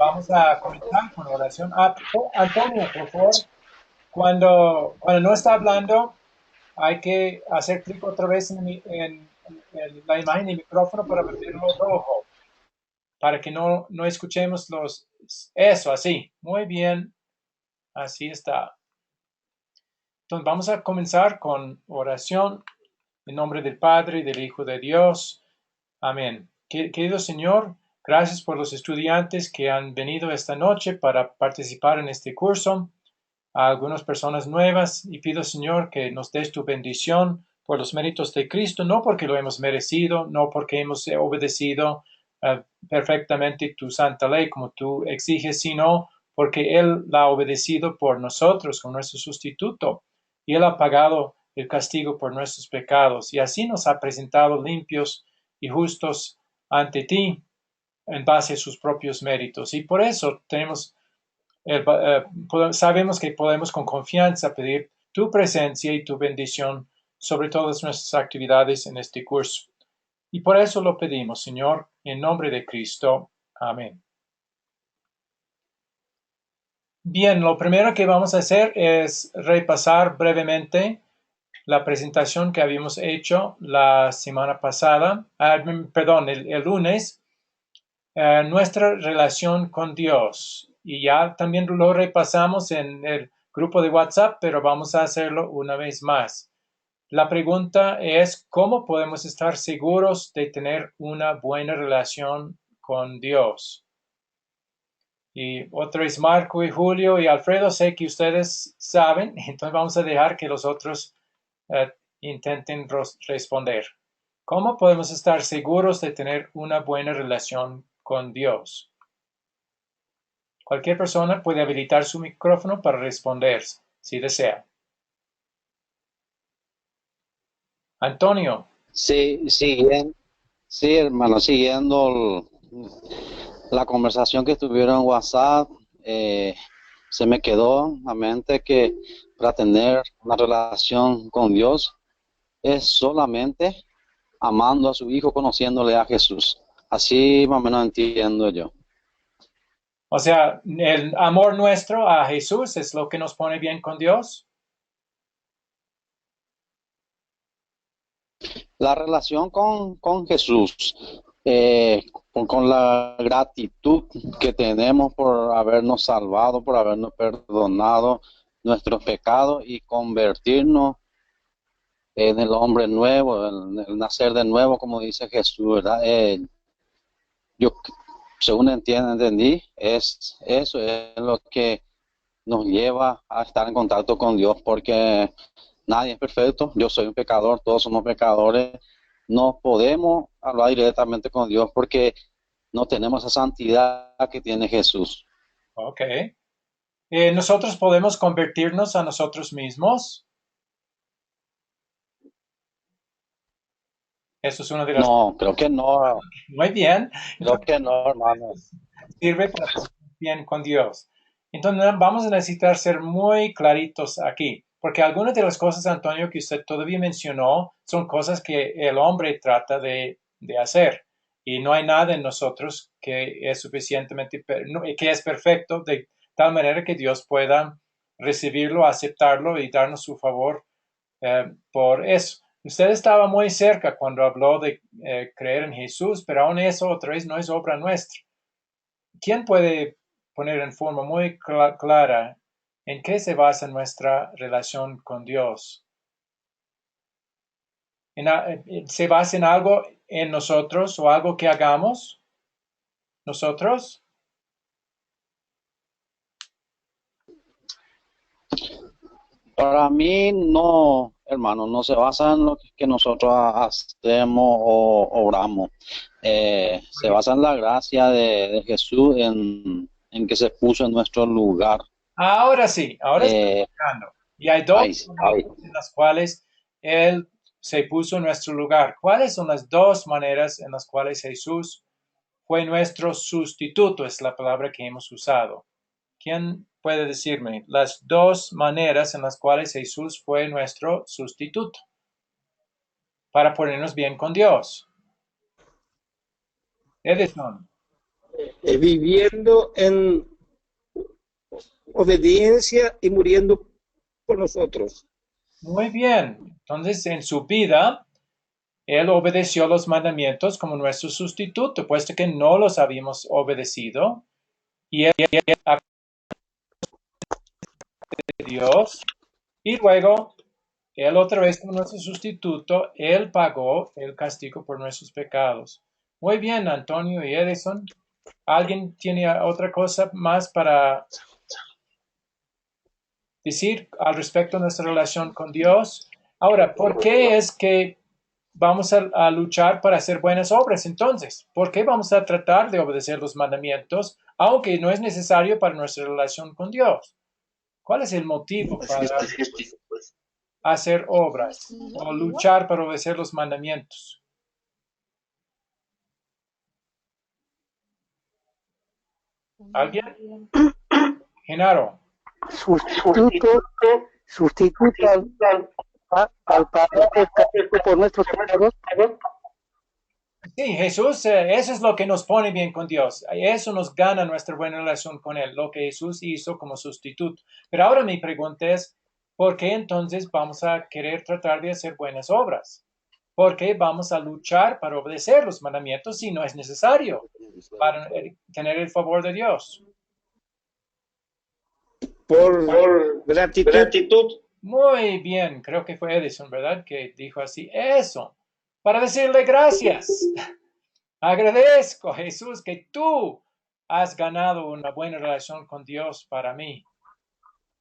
vamos a comenzar con oración. Antonio, por favor, cuando no está hablando, hay que hacer clic otra vez en la imagen y micrófono para verlo rojo, para que no escuchemos Eso, así. Muy bien, así está. Entonces vamos a comenzar con oración en nombre del Padre y del Hijo de Dios. Amén. Querido Señor, gracias por los estudiantes que han venido esta noche para participar en este curso, a algunas personas nuevas, y pido, Señor, que nos des tu bendición por los méritos de Cristo, no porque lo hemos merecido, no porque hemos obedecido perfectamente tu santa ley como tú exiges, sino porque Él la ha obedecido por nosotros como nuestro sustituto, y Él ha pagado el castigo por nuestros pecados, y así nos ha presentado limpios y justos ante ti en base a sus propios méritos. Y por eso sabemos que podemos con confianza pedir tu presencia y tu bendición sobre todas nuestras actividades en este curso. Y por eso lo pedimos, Señor, en nombre de Cristo. Amén. Bien, lo primero que vamos a hacer es repasar brevemente la presentación que habíamos hecho la semana pasada, perdón, el lunes, nuestra relación con Dios. Y ya también lo repasamos en el grupo de WhatsApp, pero vamos a hacerlo una vez más. La pregunta es, ¿cómo podemos estar seguros de tener una buena relación con Dios? Y otra vez Marco y Julio y Alfredo, sé que ustedes saben, entonces vamos a dejar que los otros intenten responder. ¿Cómo podemos estar seguros de tener una buena relación con Dios? Cualquier persona puede habilitar su micrófono para responder, si desea. Antonio. Sí, sí, hermano, siguiendo la conversación que tuvieron en WhatsApp, se me quedó a mente que para tener una relación con Dios es solamente amando a su Hijo, conociéndole a Jesús. Así más o menos entiendo yo. O sea, el amor nuestro a Jesús es lo que nos pone bien con Dios. La relación con Jesús, con la gratitud que tenemos por habernos salvado, por habernos perdonado nuestros pecados y convertirnos en el hombre nuevo, el nacer de nuevo, como dice Jesús, ¿verdad? Yo, según entendí, eso es lo que nos lleva a estar en contacto con Dios, porque nadie es perfecto, yo soy un pecador, todos somos pecadores, no podemos hablar directamente con Dios porque no tenemos esa santidad que tiene Jesús. Ok. Nosotros podemos convertirnos a nosotros mismos. Eso es una de las... No, creo que no, Muy bien. creo Entonces, que no, hermano. sirve para estar bien con Dios. Entonces, vamos a necesitar ser muy claritos aquí, porque algunas de las cosas, Antonio, que usted todavía mencionó, son cosas que el hombre trata de hacer. Y no hay nada en nosotros que es suficientemente, que es perfecto, de tal manera que Dios pueda recibirlo, aceptarlo y darnos su favor por eso. Usted estaba muy cerca cuando habló de creer en Jesús, pero aún eso otra vez no es obra nuestra. ¿Quién puede poner en forma muy clara en qué se basa nuestra relación con Dios? ¿Se basa en algo en nosotros o algo que hagamos nosotros? Para mí no, hermano, no se basa en lo que nosotros hacemos o obramos. Se basa en la gracia de Jesús, en que se puso en nuestro lugar. Ahora estoy Eh, buscando. Y hay dos ay, ay, maneras en las cuales Él se puso en nuestro lugar. ¿Cuáles son las dos maneras en las cuales Jesús fue nuestro sustituto? Es la palabra que hemos usado. ¿Quién puede decirme las dos maneras en las cuales Jesús fue nuestro sustituto para ponernos bien con Dios? Edison. viviendo en obediencia y muriendo por nosotros. Muy bien. Entonces, en su vida, él obedeció los mandamientos como nuestro sustituto, puesto que no los habíamos obedecido. Y él de Dios. Y luego, él otra vez como nuestro sustituto, él pagó el castigo por nuestros pecados. Muy bien, Antonio y Edison. ¿Alguien tiene otra cosa más para decir al respecto de nuestra relación con Dios? Ahora, ¿por qué es que vamos a luchar para hacer buenas obras entonces? ¿Por qué vamos a tratar de obedecer los mandamientos, aunque no es necesario para nuestra relación con Dios? ¿Cuál es el motivo para hacer obras o luchar para obedecer los mandamientos? ¿Alguien? Genaro. Sustituto al pagar el castigo por nuestros pecados. Sí, Jesús, eso es lo que nos pone bien con Dios. Eso nos gana nuestra buena relación con Él, lo que Jesús hizo como sustituto. Pero ahora mi pregunta es, ¿por qué entonces vamos a querer tratar de hacer buenas obras? ¿Por qué vamos a luchar para obedecer los mandamientos si no es necesario para tener el favor de Dios? Por gratitud. Muy bien, creo que fue Edison, ¿verdad? Que dijo así, eso, para decirle gracias. Agradezco, Jesús, que tú has ganado una buena relación con Dios para mí,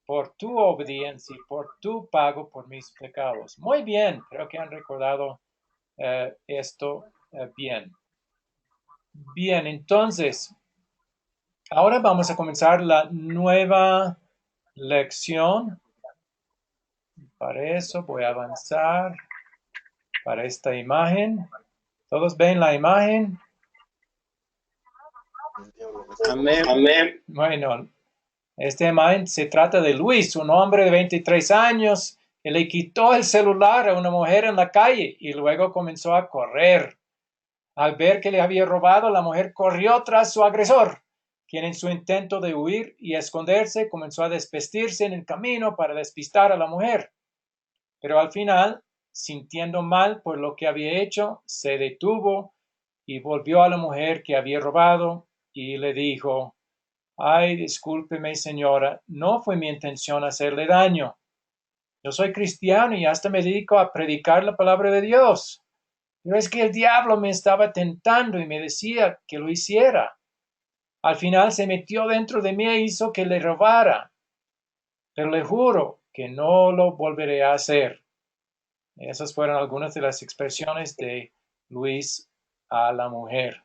por tu obediencia, por tu pago por mis pecados. Muy bien, creo que han recordado esto bien. Bien, entonces, ahora vamos a comenzar la nueva lección. Para eso voy a avanzar para esta imagen. ¿Todos ven la imagen? Amén. Amén. Bueno, esta imagen se trata de Luis, un hombre de 23 años que le quitó el celular a una mujer en la calle y luego comenzó a correr. Al ver que le había robado, la mujer corrió tras su agresor, quien en su intento de huir y esconderse comenzó a desvestirse en el camino para despistar a la mujer. Pero al final, sintiendo mal por lo que había hecho, se detuvo y volvió a la mujer que había robado y le dijo: Ay, discúlpeme, señora, no fue mi intención hacerle daño. Yo soy cristiano y hasta me dedico a predicar la palabra de Dios. Pero es que el diablo me estaba tentando y me decía que lo hiciera. Al final se metió dentro de mí e hizo que le robara. Pero le juro que no lo volveré a hacer. Esas fueron algunas de las expresiones de Luis a la mujer.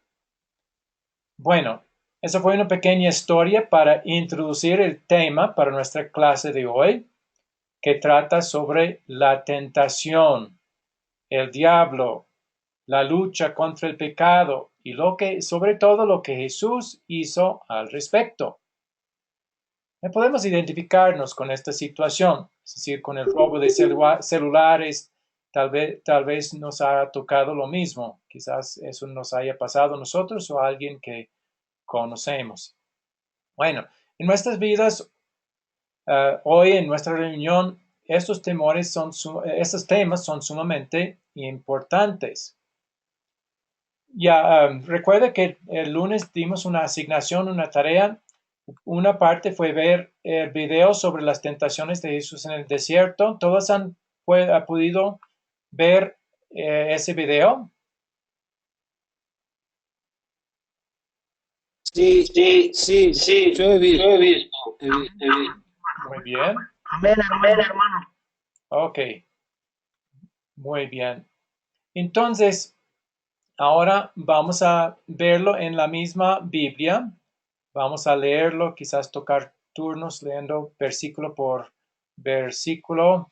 Bueno, esa fue una pequeña historia para introducir el tema para nuestra clase de hoy, que trata sobre la tentación, el diablo, la lucha contra el pecado y sobre todo lo que Jesús hizo al respecto. Podemos identificarnos con esta situación, es decir, con el robo de celulares. Tal vez nos ha tocado lo mismo. Quizás eso nos haya pasado a nosotros o a alguien que conocemos. Bueno, en nuestras vidas, hoy en nuestra reunión, estos temas son sumamente importantes. Ya, recuerda que el lunes dimos una asignación, una tarea. Una parte fue ver el video sobre las tentaciones de Jesús en el desierto. ¿Todos han podido ver ese video? Sí, yo he visto. Muy bien. Amén, hermano. Ok, muy bien. Entonces, ahora vamos a verlo en la misma Biblia. Vamos a leerlo, quizás tocar turnos leyendo versículo por versículo.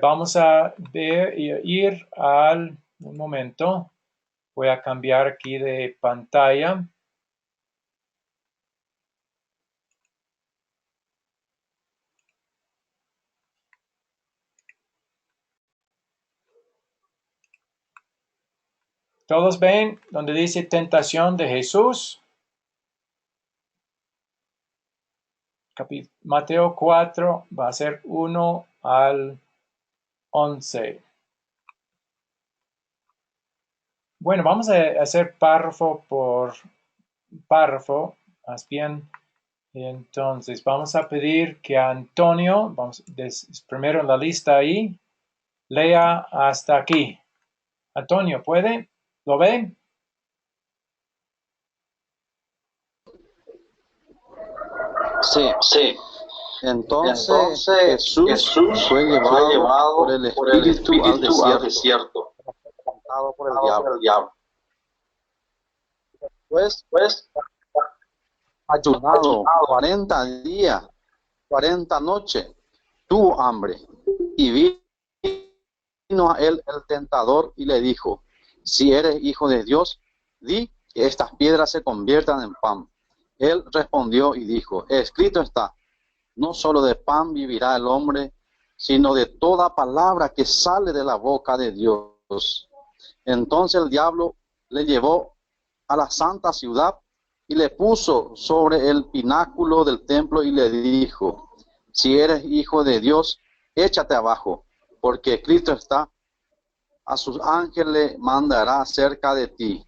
Vamos a ir un momento, voy a cambiar aquí de pantalla. ¿Todos ven donde dice tentación de Jesús? Mateo 4 va a ser 1 al 11. Bueno, vamos a hacer párrafo por párrafo, más bien. Entonces, vamos a pedir que Antonio, primero en la lista ahí, lea hasta aquí. Antonio, ¿puede? ¿Lo ve? Sí. Sí. Entonces Jesús fue llevado por el Espíritu al desierto, tentado por el diablo. Pues ayunado 40 días, 40 noches, tuvo hambre. Y vino a él el tentador y le dijo: si eres hijo de Dios, di que estas piedras se conviertan en pan. Él respondió y dijo: escrito está, no solo de pan vivirá el hombre, sino de toda palabra que sale de la boca de Dios. Entonces el diablo le llevó a la santa ciudad y le puso sobre el pináculo del templo y le dijo: si eres hijo de Dios, échate abajo, porque escrito está, a sus ángeles mandará cerca de ti.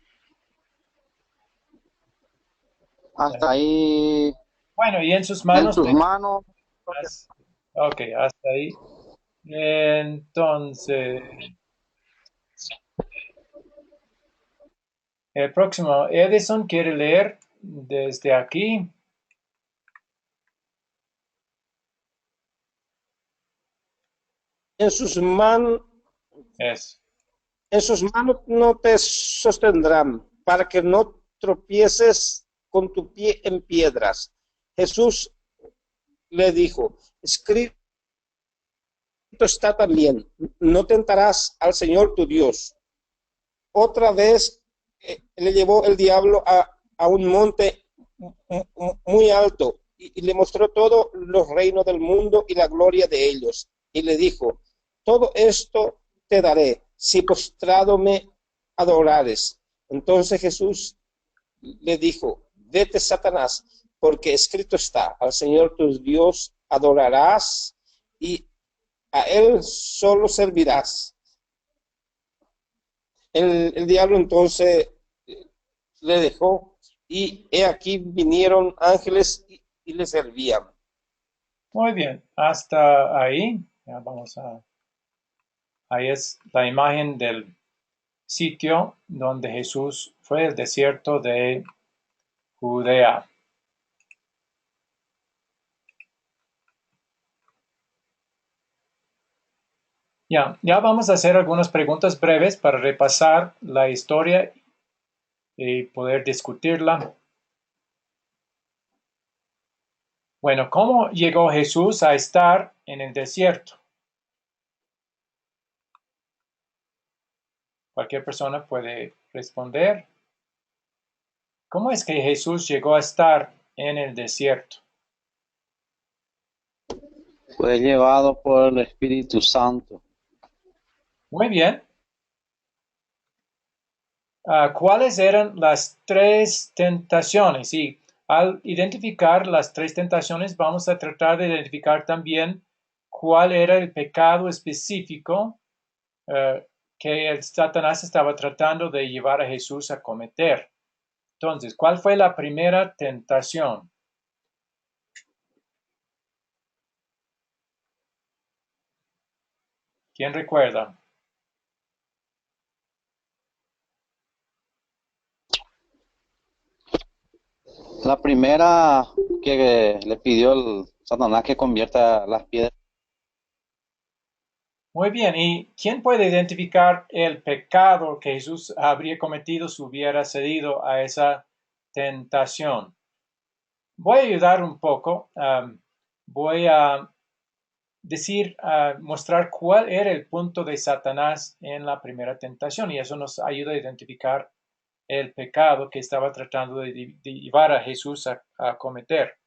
Hasta ahí. Bueno, y en sus En manos. tus manos. Ok, hasta ahí. Entonces, el próximo, Edison quiere leer desde aquí. En sus manos Es. En sus manos no te sostendrán, para que no tropieces con tu pie en piedras. Jesús le dijo: escrito está también, no tentarás al Señor tu Dios. Otra vez le llevó el diablo a un monte muy alto y le mostró todos los reinos del mundo y la gloria de ellos. Y le dijo: todo esto te daré si postrado me adorares. Entonces Jesús le dijo: vete, Satanás, porque escrito está, al Señor tu Dios adorarás y a él solo servirás. El diablo entonces le dejó, y he aquí vinieron ángeles y le servían. Muy bien, hasta ahí. Ya vamos a. Ahí es la imagen del sitio donde Jesús fue, el desierto de Judea. Ya vamos a hacer algunas preguntas breves para repasar la historia y poder discutirla. Bueno, ¿cómo llegó Jesús a estar en el desierto? Cualquier persona puede responder. ¿Cómo es que Jesús llegó a estar en el desierto? Fue llevado por el Espíritu Santo. Muy bien. ¿Cuáles eran las tres tentaciones? Y al identificar las tres tentaciones, vamos a tratar de identificar también cuál era el pecado específico que el Satanás estaba tratando de llevar a Jesús a cometer. Entonces, ¿cuál fue la primera tentación? ¿Quién recuerda? La primera que le pidió el Satanás que convierta las piedras. Muy bien, ¿y quién puede identificar el pecado que Jesús habría cometido si hubiera cedido a esa tentación? Voy a ayudar un poco. Voy a mostrar cuál era el punto de Satanás en la primera tentación, y eso nos ayuda a identificar el pecado que estaba tratando de llevar a Jesús a cometer.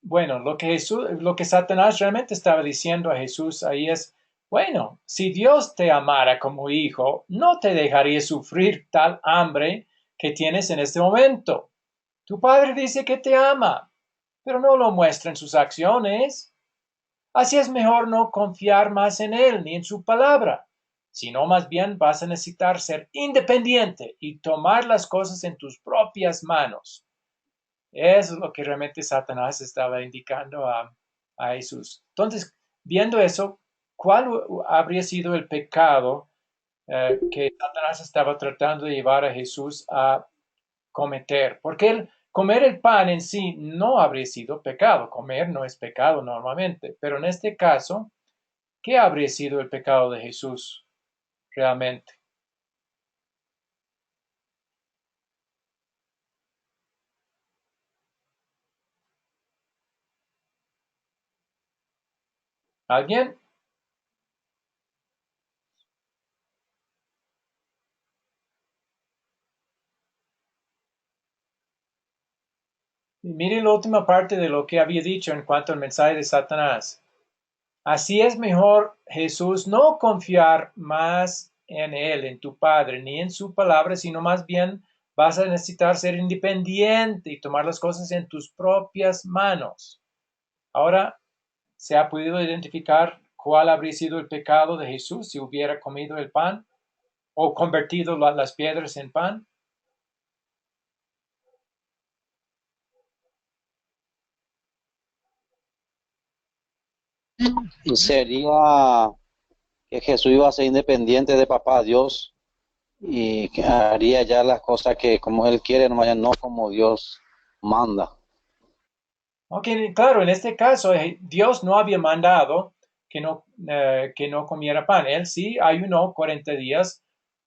Bueno, lo que Satanás realmente estaba diciendo a Jesús ahí es: bueno, si Dios te amara como hijo, no te dejaría sufrir tal hambre que tienes en este momento. Tu padre dice que te ama. pero no lo muestra en sus acciones. Así es mejor no confiar más en Él ni en su palabra, sino más bien vas a necesitar ser independiente y tomar las cosas en tus propias manos. Eso es lo que realmente Satanás estaba indicando a Jesús. Entonces, viendo eso, ¿cuál habría sido el pecado que Satanás estaba tratando de llevar a Jesús a cometer? Porque comer el pan en sí no habría sido pecado. Comer no es pecado normalmente. Pero en este caso, ¿qué habría sido el pecado de Jesús realmente? ¿Alguien? Miren la última parte de lo que había dicho en cuanto al mensaje de Satanás. Así es mejor, Jesús, no confiar más en Él, en tu Padre, ni en su palabra, sino más bien vas a necesitar ser independiente y tomar las cosas en tus propias manos. Ahora, ¿se ha podido identificar cuál habría sido el pecado de Jesús si hubiera comido el pan o convertido las piedras en pan? Y sería que Jesús iba a ser independiente de papá Dios y que haría ya las cosas que como él quiere, no como Dios manda. Ok, claro, en este caso Dios no había mandado que no comiera pan. Él sí ayunó 40 días,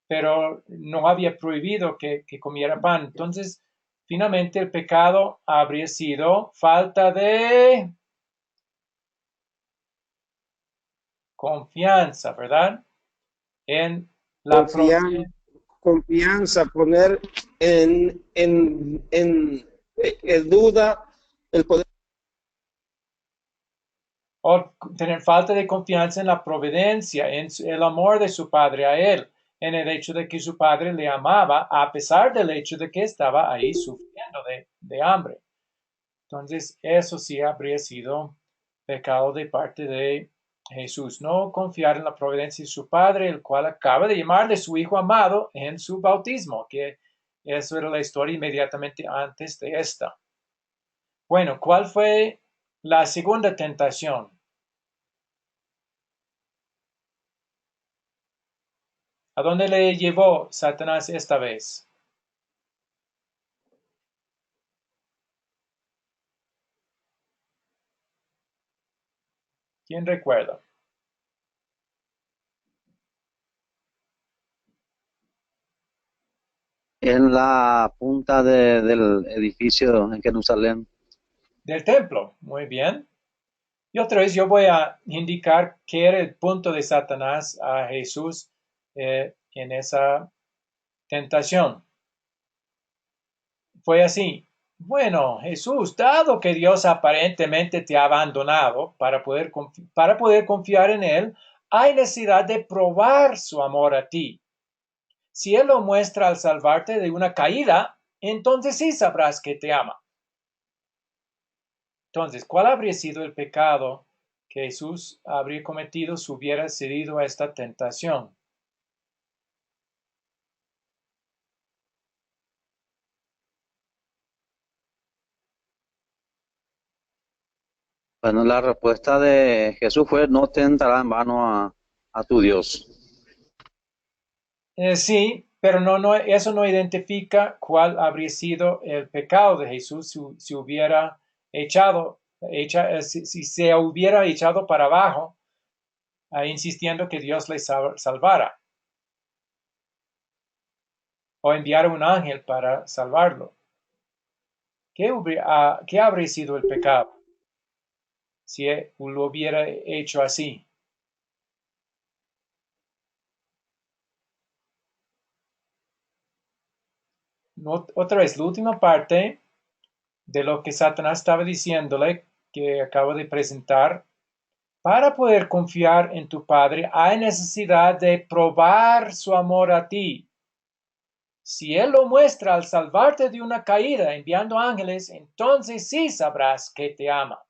pero no había prohibido que comiera pan. Entonces, finalmente el pecado habría sido falta de confianza, ¿verdad? En la Confianza, providencia. confianza, poner en duda el poder. O tener falta de confianza en la providencia, en el amor de su padre a él, en el hecho de que su padre le amaba, a pesar del hecho de que estaba ahí sufriendo de hambre. Entonces, eso sí habría sido pecado de parte de Jesús. No confiar en la providencia de su padre, el cual acaba de llamarle su hijo amado en su bautismo, que eso era la historia inmediatamente antes de esta. Bueno, ¿cuál fue la segunda tentación? ¿A dónde le llevó Satanás esta vez? ¿Quién recuerda? En la punta del edificio en Jerusalén. Del templo. Muy bien. Y otra vez yo voy a indicar qué era el punto de Satanás a Jesús en esa tentación. Fue así. Bueno, Jesús, dado que Dios aparentemente te ha abandonado para poder confiar en Él, hay necesidad de probar su amor a ti. Si Él lo muestra al salvarte de una caída, entonces sí sabrás que te ama. Entonces, ¿cuál habría sido el pecado que Jesús habría cometido si hubiera cedido a esta tentación? Bueno, la respuesta de Jesús fue, no tentará en vano a tu Dios. Sí, pero eso no identifica cuál habría sido el pecado de Jesús si hubiera si se hubiera echado para abajo, insistiendo que Dios le salvara o enviara un ángel para salvarlo. ¿Qué habría sido el pecado si lo hubiera hecho así? Otra vez, la última parte de lo que Satanás estaba diciéndole, que acabo de presentar, para poder confiar en tu Padre hay necesidad de probar su amor a ti. Si Él lo muestra al salvarte de una caída enviando ángeles, entonces sí sabrás que te ama.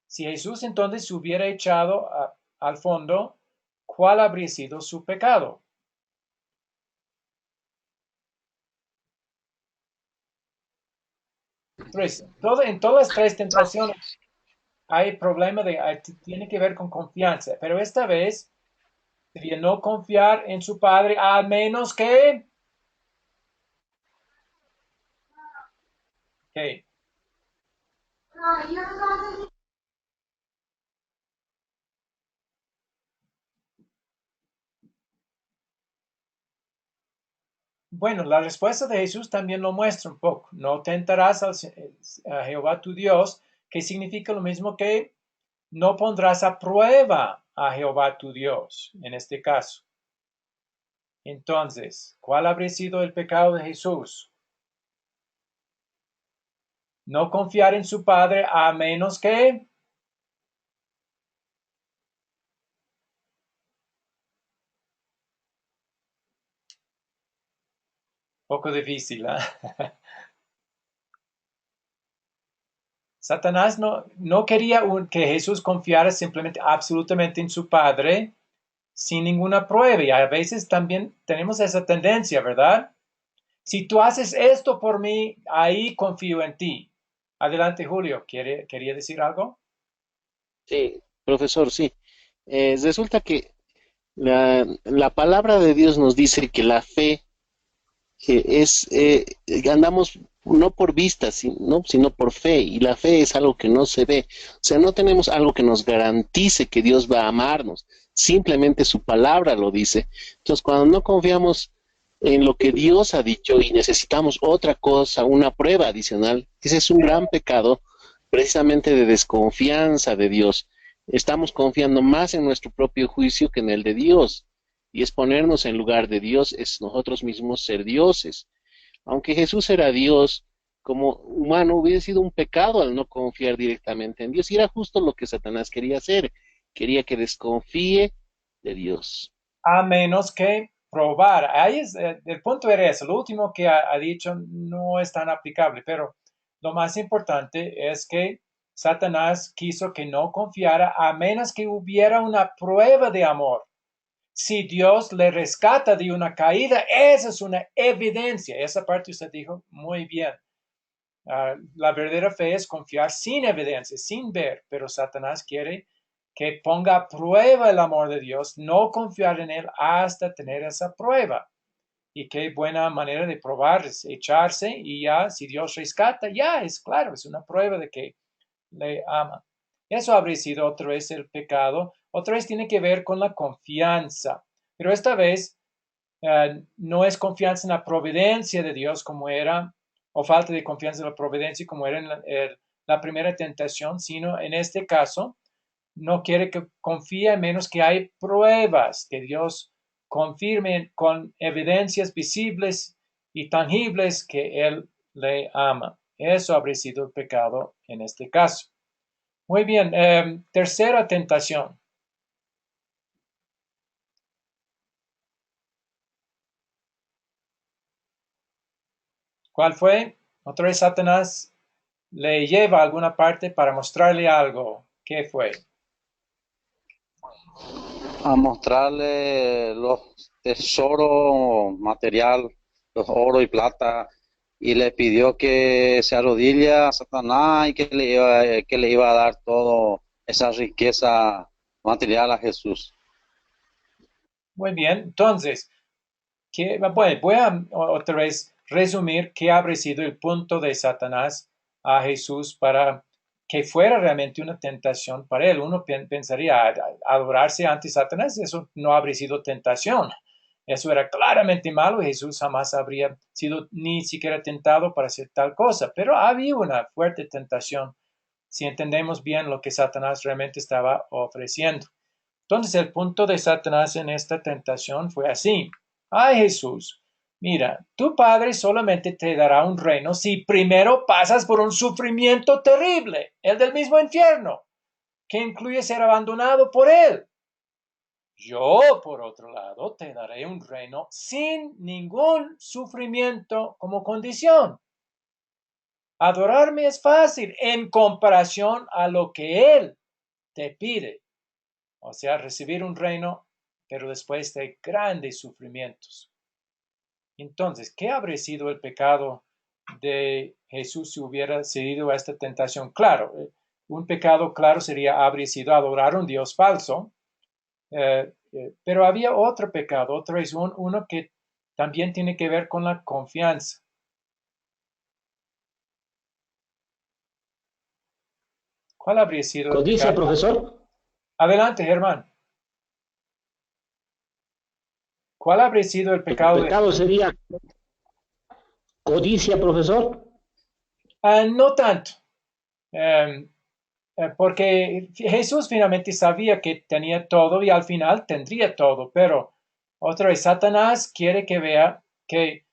Si Jesús entonces se hubiera echado al fondo, ¿cuál habría sido su pecado? Pues, en todas las tres tentaciones hay problema tiene que ver con confianza, pero esta vez sería no confiar en su padre, al menos que, okay. Bueno, la respuesta de Jesús también lo muestra un poco. No tentarás a Jehová tu Dios, que significa lo mismo que no pondrás a prueba a Jehová tu Dios, en este caso. Entonces, ¿cuál habría sido el pecado de Jesús? No confiar en su Padre a menos que... Poco difícil, ¿eh? Satanás no quería que Jesús confiara simplemente absolutamente en su Padre sin ninguna prueba. Y a veces también tenemos esa tendencia, ¿verdad? Si tú haces esto por mí, ahí confío en ti. Adelante, Julio. ¿Quería decir algo? Sí, profesor, sí. Resulta que la palabra de Dios nos dice que la fe andamos no por vista, sino por fe, y la fe es algo que no se ve. O sea, no tenemos algo que nos garantice que Dios va a amarnos, simplemente su palabra lo dice. Entonces, cuando no confiamos en lo que Dios ha dicho y necesitamos otra cosa, una prueba adicional, ese es un gran pecado precisamente de desconfianza de Dios. Estamos confiando más en nuestro propio juicio que en el de Dios. Y es ponernos en lugar de Dios, es nosotros mismos ser dioses. Aunque Jesús era Dios, como humano hubiera sido un pecado al no confiar directamente en Dios. Y era justo lo que Satanás quería hacer. Quería que desconfíe de Dios. A menos que probar. Ahí el punto era eso. Lo último que ha dicho no es tan aplicable, pero lo más importante es que Satanás quiso que no confiara a menos que hubiera una prueba de amor. Si Dios le rescata de una caída, esa es una evidencia. Esa parte usted dijo muy bien. La verdadera fe es confiar sin evidencia, sin ver, pero Satanás quiere que ponga a prueba el amor de Dios, no confiar en él hasta tener esa prueba. Y qué buena manera de probar es echarse y ya, si Dios rescata, ya es claro, es una prueba de que le ama. Eso habría sido otra vez el pecado. Otra vez tiene que ver con la confianza, pero esta vez no es confianza en la providencia de Dios como era, o falta de confianza en la providencia como era en la primera tentación, sino en este caso no quiere que confíe a menos que hay pruebas, que Dios confirme con evidencias visibles y tangibles que Él le ama. Eso habría sido el pecado en este caso. Muy bien, tercera tentación. ¿Cuál fue? Otra vez Satanás le lleva a alguna parte para mostrarle algo. ¿Qué fue? A mostrarle los tesoros material, los oro y plata, y le pidió que se arrodille a Satanás y que le iba a dar todo esa riqueza material a Jesús. Muy bien, entonces, bueno, voy a otra vez resumir qué habría sido el punto de Satanás a Jesús para que fuera realmente una tentación para él. Uno pensaría, adorarse ante Satanás, eso no habría sido tentación. Eso era claramente malo. Jesús jamás habría sido ni siquiera tentado para hacer tal cosa. Pero había una fuerte tentación si entendemos bien lo que Satanás realmente estaba ofreciendo. Entonces el punto de Satanás en esta tentación fue así. Ay Jesús, mira, tu Padre solamente te dará un reino si primero pasas por un sufrimiento terrible, el del mismo infierno, que incluye ser abandonado por Él. Yo, por otro lado, te daré un reino sin ningún sufrimiento como condición. Adorarme es fácil en comparación a lo que Él te pide. O sea, recibir un reino, pero después de grandes sufrimientos. Entonces, ¿qué habría sido el pecado de Jesús si hubiera cedido a esta tentación? Claro, un pecado claro habría sido adorar a un Dios falso, pero había otro pecado, otra vez uno que también tiene que ver con la confianza. ¿Cuál habría sido el Codicia, pecado? profesor. Adelante, Germán. ¿Cuál habría sido el El pecado de pecado sería codicia, profesor. No tanto, eh, porque Jesús finalmente sabía que tenía todo y al final tendría todo, pero otra vez Satanás quiere que vea que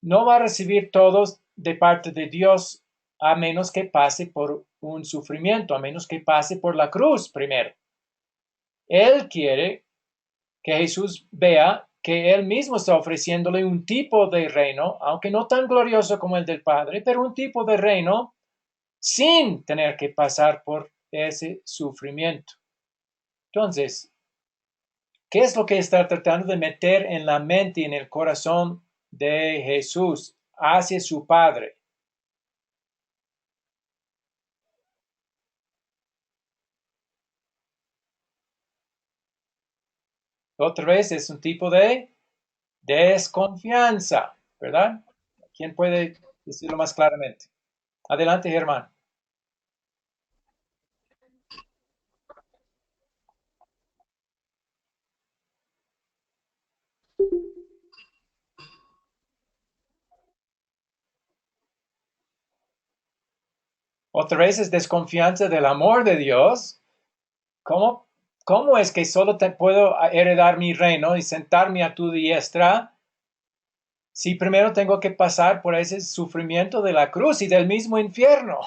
no va a recibir todos de parte de Dios a menos que pase por un sufrimiento, a menos que pase por la cruz primero. Él quiere que Jesús vea que él mismo está ofreciéndole un tipo de reino, aunque no tan glorioso como el del Padre, pero un tipo de reino sin tener que pasar por ese sufrimiento. Entonces, ¿qué es lo que está tratando de meter en la mente y en el corazón de Jesús hacia su Padre? Otra vez es un tipo de desconfianza, ¿verdad? ¿Quién puede decirlo más claramente? Adelante, Germán. Otra vez es desconfianza del amor de Dios. ¿Cómo, cómo es que solo te puedo heredar mi reino y sentarme a tu diestra si primero tengo que pasar por ese sufrimiento de la cruz y del mismo infierno?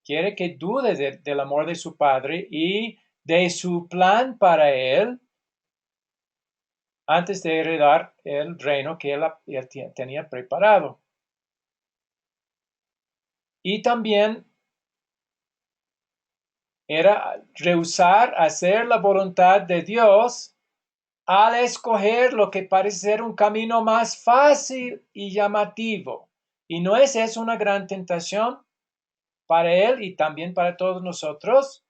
Quiere que dude del amor de su Padre y de su plan para él antes de heredar el reino que él tenía preparado. Y también era rehusar hacer la voluntad de Dios al escoger lo que parece ser un camino más fácil y llamativo. ¿Y no es eso una gran tentación para él y también para todos nosotros?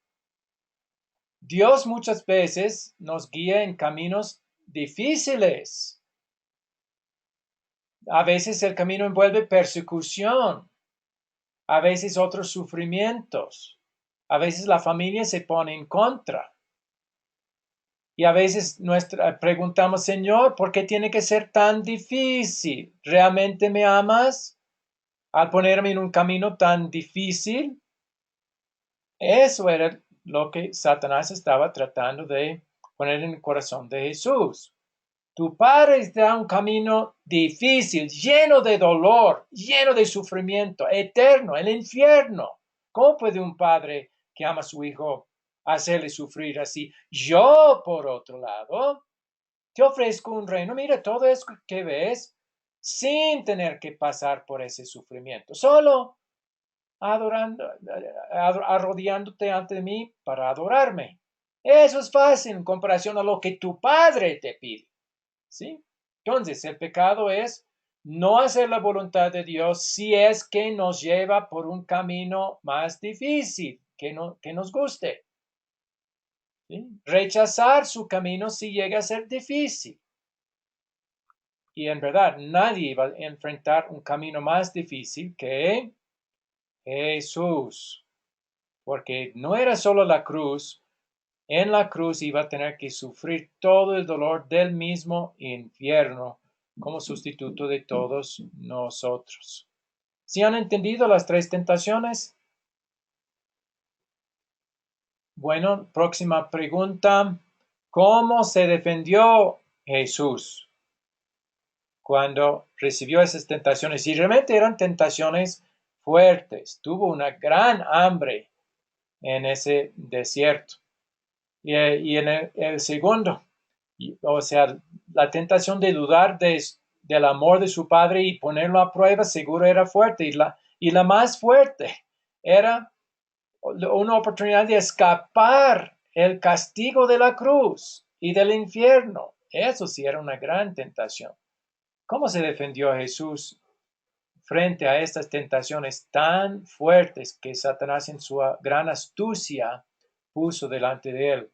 Dios muchas veces nos guía en caminos difíciles. A veces el camino envuelve persecución, a veces otros sufrimientos, a veces la familia se pone en contra. Y a veces preguntamos, Señor, ¿por qué tiene que ser tan difícil? ¿Realmente me amas al ponerme en un camino tan difícil? Eso era lo que Satanás estaba tratando de poner en el corazón de Jesús. Tu Padre está en un camino difícil, lleno de dolor, lleno de sufrimiento, eterno, el infierno. ¿Cómo puede un padre que ama a su hijo hacerle sufrir así? Yo, por otro lado, te ofrezco un reino. Mira, todo eso que ves sin tener que pasar por ese sufrimiento, solo arrodillándote ante mí para adorarme. Eso es fácil en comparación a lo que tu Padre te pide. ¿Sí? Entonces, el pecado es no hacer la voluntad de Dios si es que nos lleva por un camino más difícil, que nos guste. ¿Sí? Rechazar su camino si llega a ser difícil. Y en verdad, nadie va a enfrentar un camino más difícil que Jesús. Porque no era solo la cruz, en la cruz iba a tener que sufrir todo el dolor del mismo infierno como sustituto de todos nosotros. ¿Sí han entendido las tres tentaciones? Bueno, próxima pregunta. ¿Cómo se defendió Jesús cuando recibió esas tentaciones? Y realmente eran tentaciones fuertes. Tuvo una gran hambre en ese desierto. y en el segundo, o sea, la tentación de dudar del amor de su padre y ponerlo a prueba seguro era fuerte. Y la más fuerte era una oportunidad de escapar el castigo de la cruz y del infierno. Eso sí era una gran tentación. ¿Cómo se defendió Jesús frente a estas tentaciones tan fuertes que Satanás en su gran astucia puso delante de él?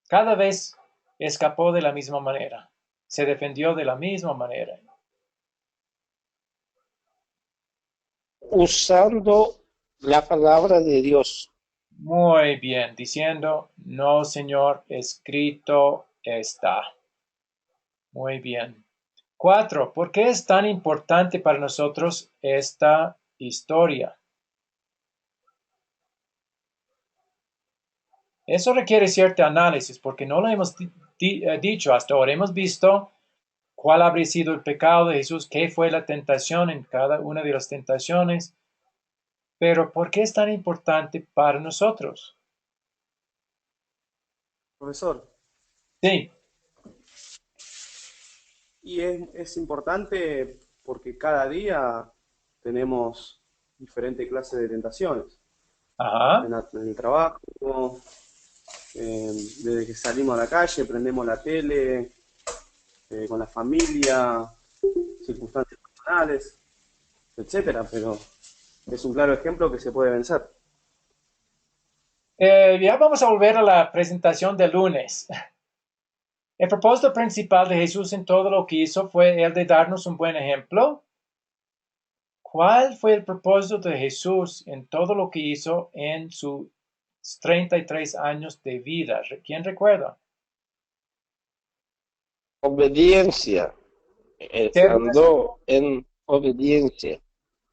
Cada vez escapó de la misma manera, se defendió de la misma manera. Usando la palabra de Dios. Muy bien, diciendo, no, Señor, escrito está. Muy bien. 4. ¿Por qué es tan importante para nosotros esta historia? Eso requiere cierto análisis porque no lo hemos dicho hasta ahora. Hemos visto cuál habría sido el pecado de Jesús, qué fue la tentación en cada una de las tentaciones, pero ¿por qué es tan importante para nosotros? Profesor, Sí, y es importante porque cada día tenemos diferentes clases de tentaciones. ajá. En el trabajo, desde que salimos a la calle, prendemos la tele, con la familia, circunstancias personales, etcétera, pero es un claro ejemplo que se puede vencer. Ya vamos a volver a la presentación del lunes. El propósito principal de Jesús en todo lo que hizo fue el de darnos un buen ejemplo. ¿Cuál fue el propósito de Jesús en todo lo que hizo en sus 33 años de vida? ¿Quién recuerda? Obediencia. Andó en obediencia.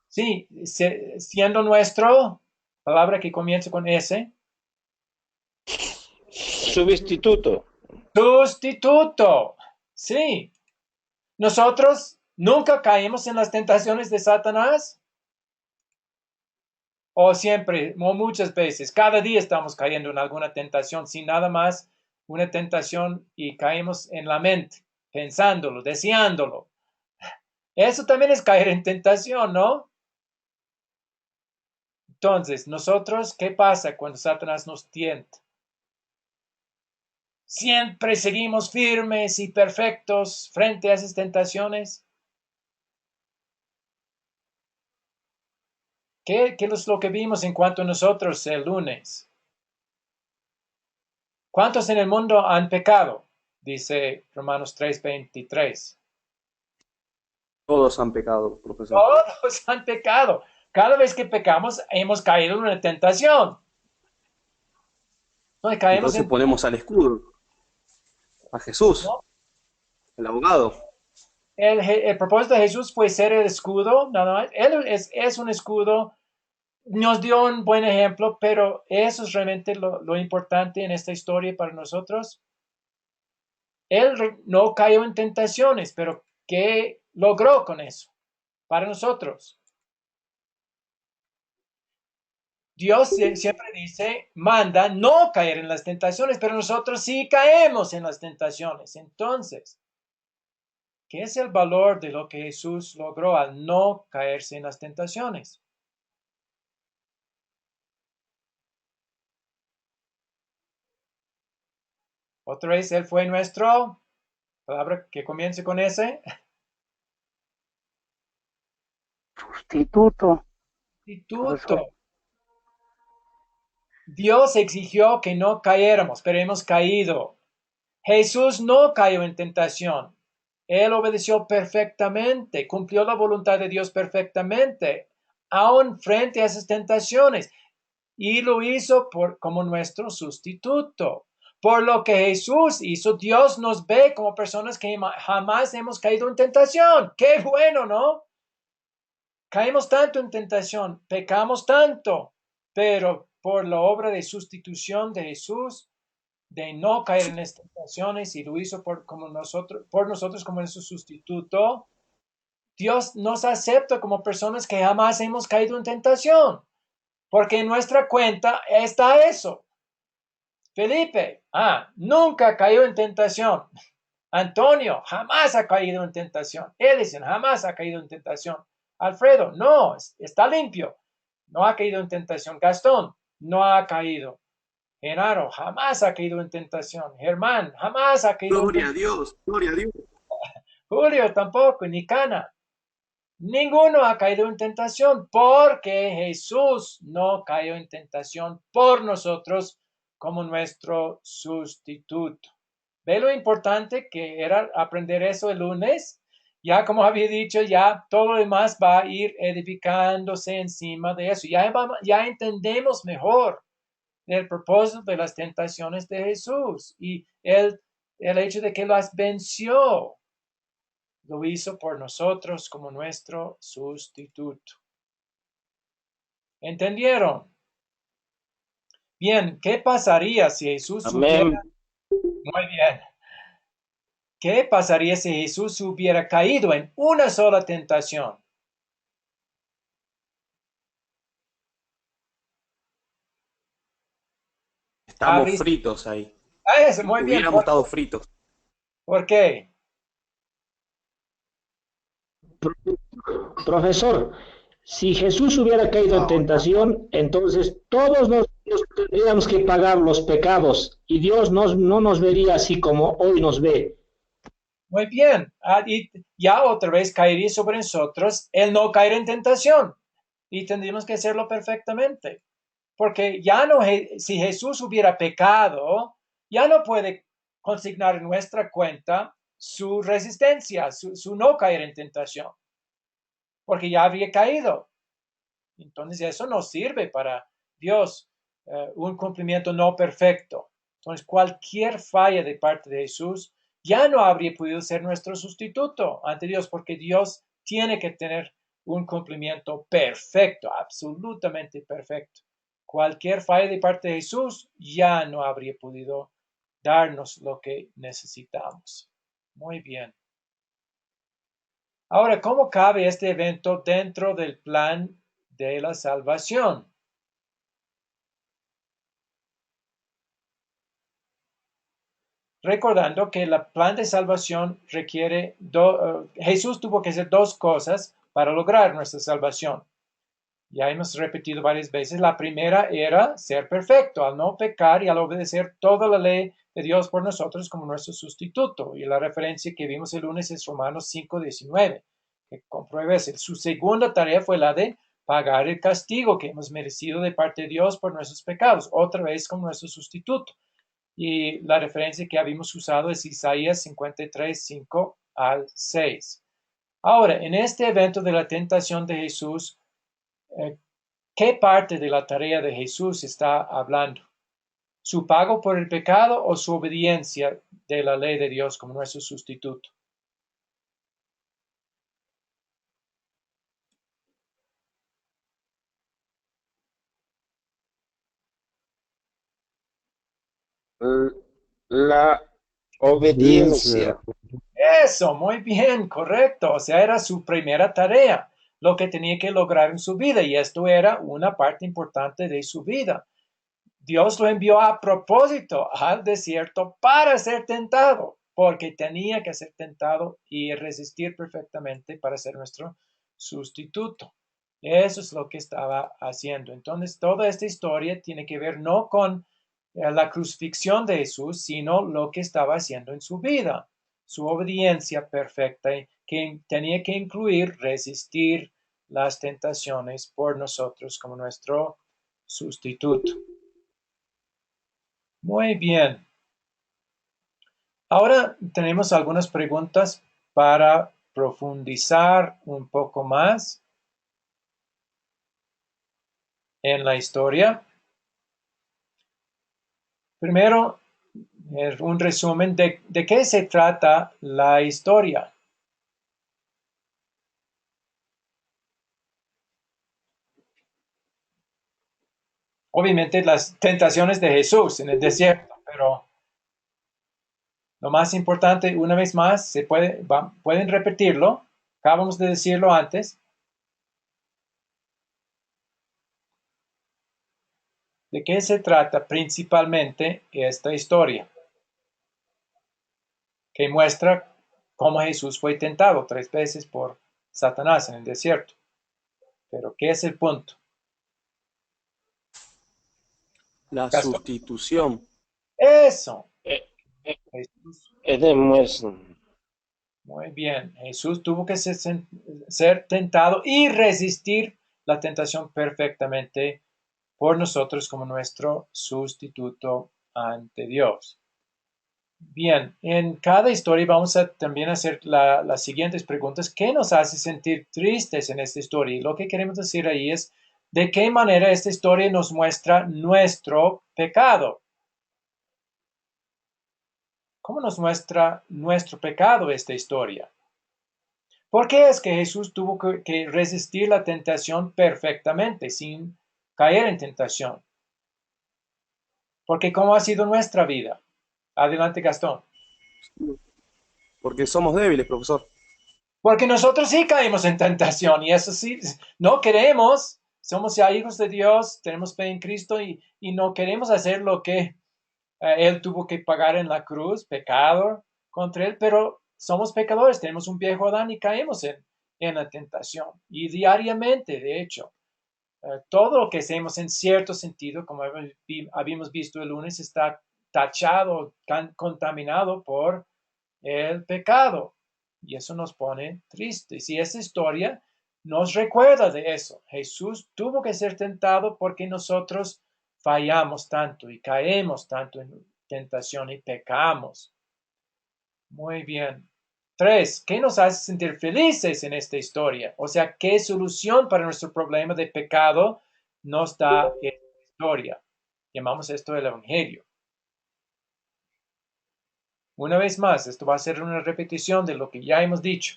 Sí, siendo nuestro, palabra que comienza con S, Sustituto. sustituto. Sí, nosotros nunca caímos en las tentaciones de Satanás. O siempre, o muchas veces, cada día estamos cayendo en alguna tentación, sin nada más una tentación y caemos en la mente, pensándolo, deseándolo. Eso también es caer en tentación, ¿no? Entonces, nosotros, ¿qué pasa cuando Satanás nos tienta? Siempre seguimos firmes y perfectos frente a esas tentaciones. ¿Qué es lo que vimos en cuanto a nosotros el lunes? ¿Cuántos en el mundo han pecado? Dice Romanos 3:23. Todos han pecado, profesor. Todos han pecado. Cada vez que pecamos, hemos caído en una tentación. No, caemos Entonces ponemos al escudo, a Jesús, ¿no? el abogado. El propósito de Jesús fue ser el escudo, nada más. Él es un escudo, nos dio un buen ejemplo, pero eso es realmente lo importante en esta historia para nosotros. Él no cayó en tentaciones, pero ¿qué logró con eso para nosotros? Dios siempre dice, manda no caer en las tentaciones, pero nosotros sí caemos en las tentaciones. Entonces, ¿qué es el valor de lo que Jesús logró al no caerse en las tentaciones? Otra vez, Él fue nuestro, palabra que comience con S. Sustituto. Sustituto. Dios exigió que no cayéramos, pero hemos caído. Jesús no cayó en tentación. Él obedeció perfectamente, cumplió la voluntad de Dios perfectamente, aun frente a esas tentaciones, y lo hizo como nuestro sustituto. Por lo que Jesús hizo, Dios nos ve como personas que jamás hemos caído en tentación. ¡Qué bueno!, ¿no? Caemos tanto en tentación, pecamos tanto, pero por la obra de sustitución de Jesús, de no caer en estas tentaciones, y lo hizo por nosotros como nuestro sustituto, Dios nos acepta como personas que jamás hemos caído en tentación, porque en nuestra cuenta está eso. Felipe, nunca cayó en tentación. Antonio, jamás ha caído en tentación. Edison, jamás ha caído en tentación. Alfredo, no, está limpio. No ha caído en tentación. Gastón, no ha caído. Genaro, jamás ha caído en tentación. Germán, jamás ha caído en Gloria a tentación. Dios, gloria a Dios. Julio, tampoco, ni Cana. Ninguno ha caído en tentación porque Jesús no cayó en tentación por nosotros como nuestro sustituto. ¿Ve lo importante que era aprender eso el lunes? Ya como había dicho, ya todo lo demás va a ir edificándose encima de eso. Ya entendemos mejor el propósito de las tentaciones de Jesús y el hecho de que las venció. Lo hizo por nosotros como nuestro sustituto. ¿Entendieron? Bien, ¿qué pasaría si Jesús Amén. hubiera... Muy bien. ¿Qué pasaría si Jesús hubiera caído en una sola tentación? Estamos fritos ahí. Muy bien. Hubiéramos estado fritos. ¿Por qué? Profesor, si Jesús hubiera caído en tentación, entonces todos nos tendríamos que pagar los pecados y Dios no nos vería así como hoy nos ve. Muy bien. Y ya otra vez caería sobre nosotros el no caer en tentación. Y tendríamos que hacerlo perfectamente. Porque ya no, si Jesús hubiera pecado, ya no puede consignar en nuestra cuenta su resistencia, su no caer en tentación. Porque ya habría caído. Entonces eso no sirve para Dios, un cumplimiento no perfecto. Entonces cualquier falla de parte de Jesús ya no habría podido ser nuestro sustituto ante Dios, porque Dios tiene que tener un cumplimiento perfecto, absolutamente perfecto. Cualquier falla de parte de Jesús ya no habría podido darnos lo que necesitamos. Muy bien. Ahora, ¿cómo cabe este evento dentro del plan de la salvación? Recordando que el plan de salvación requiere, Jesús tuvo que hacer dos cosas para lograr nuestra salvación. Ya hemos repetido varias veces. La primera era ser perfecto, al no pecar y al obedecer toda la ley de Dios por nosotros como nuestro sustituto. Y la referencia que vimos el lunes es Romanos 5:19, que comprueba eso. Su segunda tarea fue la de pagar el castigo que hemos merecido de parte de Dios por nuestros pecados, otra vez como nuestro sustituto. Y la referencia que habíamos usado es Isaías 53:5-6. Ahora, en este evento de la tentación de Jesús, ¿qué parte de la tarea de Jesús está hablando? ¿Su pago por el pecado o su obediencia de la ley de Dios como nuestro sustituto? La obediencia. Eso, muy bien, correcto. O sea, era su primera tarea, lo que tenía que lograr en su vida, y esto era una parte importante de su vida. Dios lo envió a propósito al desierto para ser tentado, porque tenía que ser tentado y resistir perfectamente para ser nuestro sustituto. Eso es lo que estaba haciendo. Entonces, toda esta historia tiene que ver no con la crucifixión de Jesús, sino lo que estaba haciendo en su vida, su obediencia perfecta, que tenía que incluir resistir las tentaciones por nosotros como nuestro sustituto. Muy bien. Ahora tenemos algunas preguntas para profundizar un poco más en la historia. Primero, un resumen de qué se trata la historia. Obviamente las tentaciones de Jesús en el desierto, pero lo más importante, una vez más, pueden repetirlo. Acabamos de decirlo antes. ¿De qué se trata principalmente esta historia? Que muestra cómo Jesús fue tentado 3 veces por Satanás en el desierto. Pero ¿qué es el punto? La Gastón. sustitución. Eso. Eh, eh, Jesús. demuestra. Muy bien. Jesús tuvo que ser tentado y resistir la tentación perfectamente por nosotros como nuestro sustituto ante Dios. Bien, en cada historia vamos a también hacer las siguientes preguntas. ¿Qué nos hace sentir tristes en esta historia? Y lo que queremos decir ahí es de qué manera esta historia nos muestra nuestro pecado. ¿Cómo nos muestra nuestro pecado esta historia? ¿Por qué es que Jesús tuvo que resistir la tentación perfectamente sin caer en tentación? Porque ¿cómo ha sido nuestra vida? Adelante, Gastón. Porque somos débiles, profesor. Porque nosotros sí caemos en tentación y eso sí, no queremos, somos ya hijos de Dios, tenemos fe en Cristo y no queremos hacer lo que Él tuvo que pagar en la cruz, pecado contra Él, pero somos pecadores, tenemos un viejo Adán y caemos en la tentación. Y diariamente, de hecho, todo lo que hacemos en cierto sentido, como habíamos visto el lunes, está tachado, contaminado por el pecado. Y eso nos pone tristes. Y esa historia nos recuerda de eso. Jesús tuvo que ser tentado porque nosotros fallamos tanto y caemos tanto en tentación y pecamos. Muy bien. 3. ¿Qué nos hace sentir felices en esta historia? O sea, ¿qué solución para nuestro problema de pecado nos da esta historia? Llamamos esto el Evangelio. Una vez más, esto va a ser una repetición de lo que ya hemos dicho.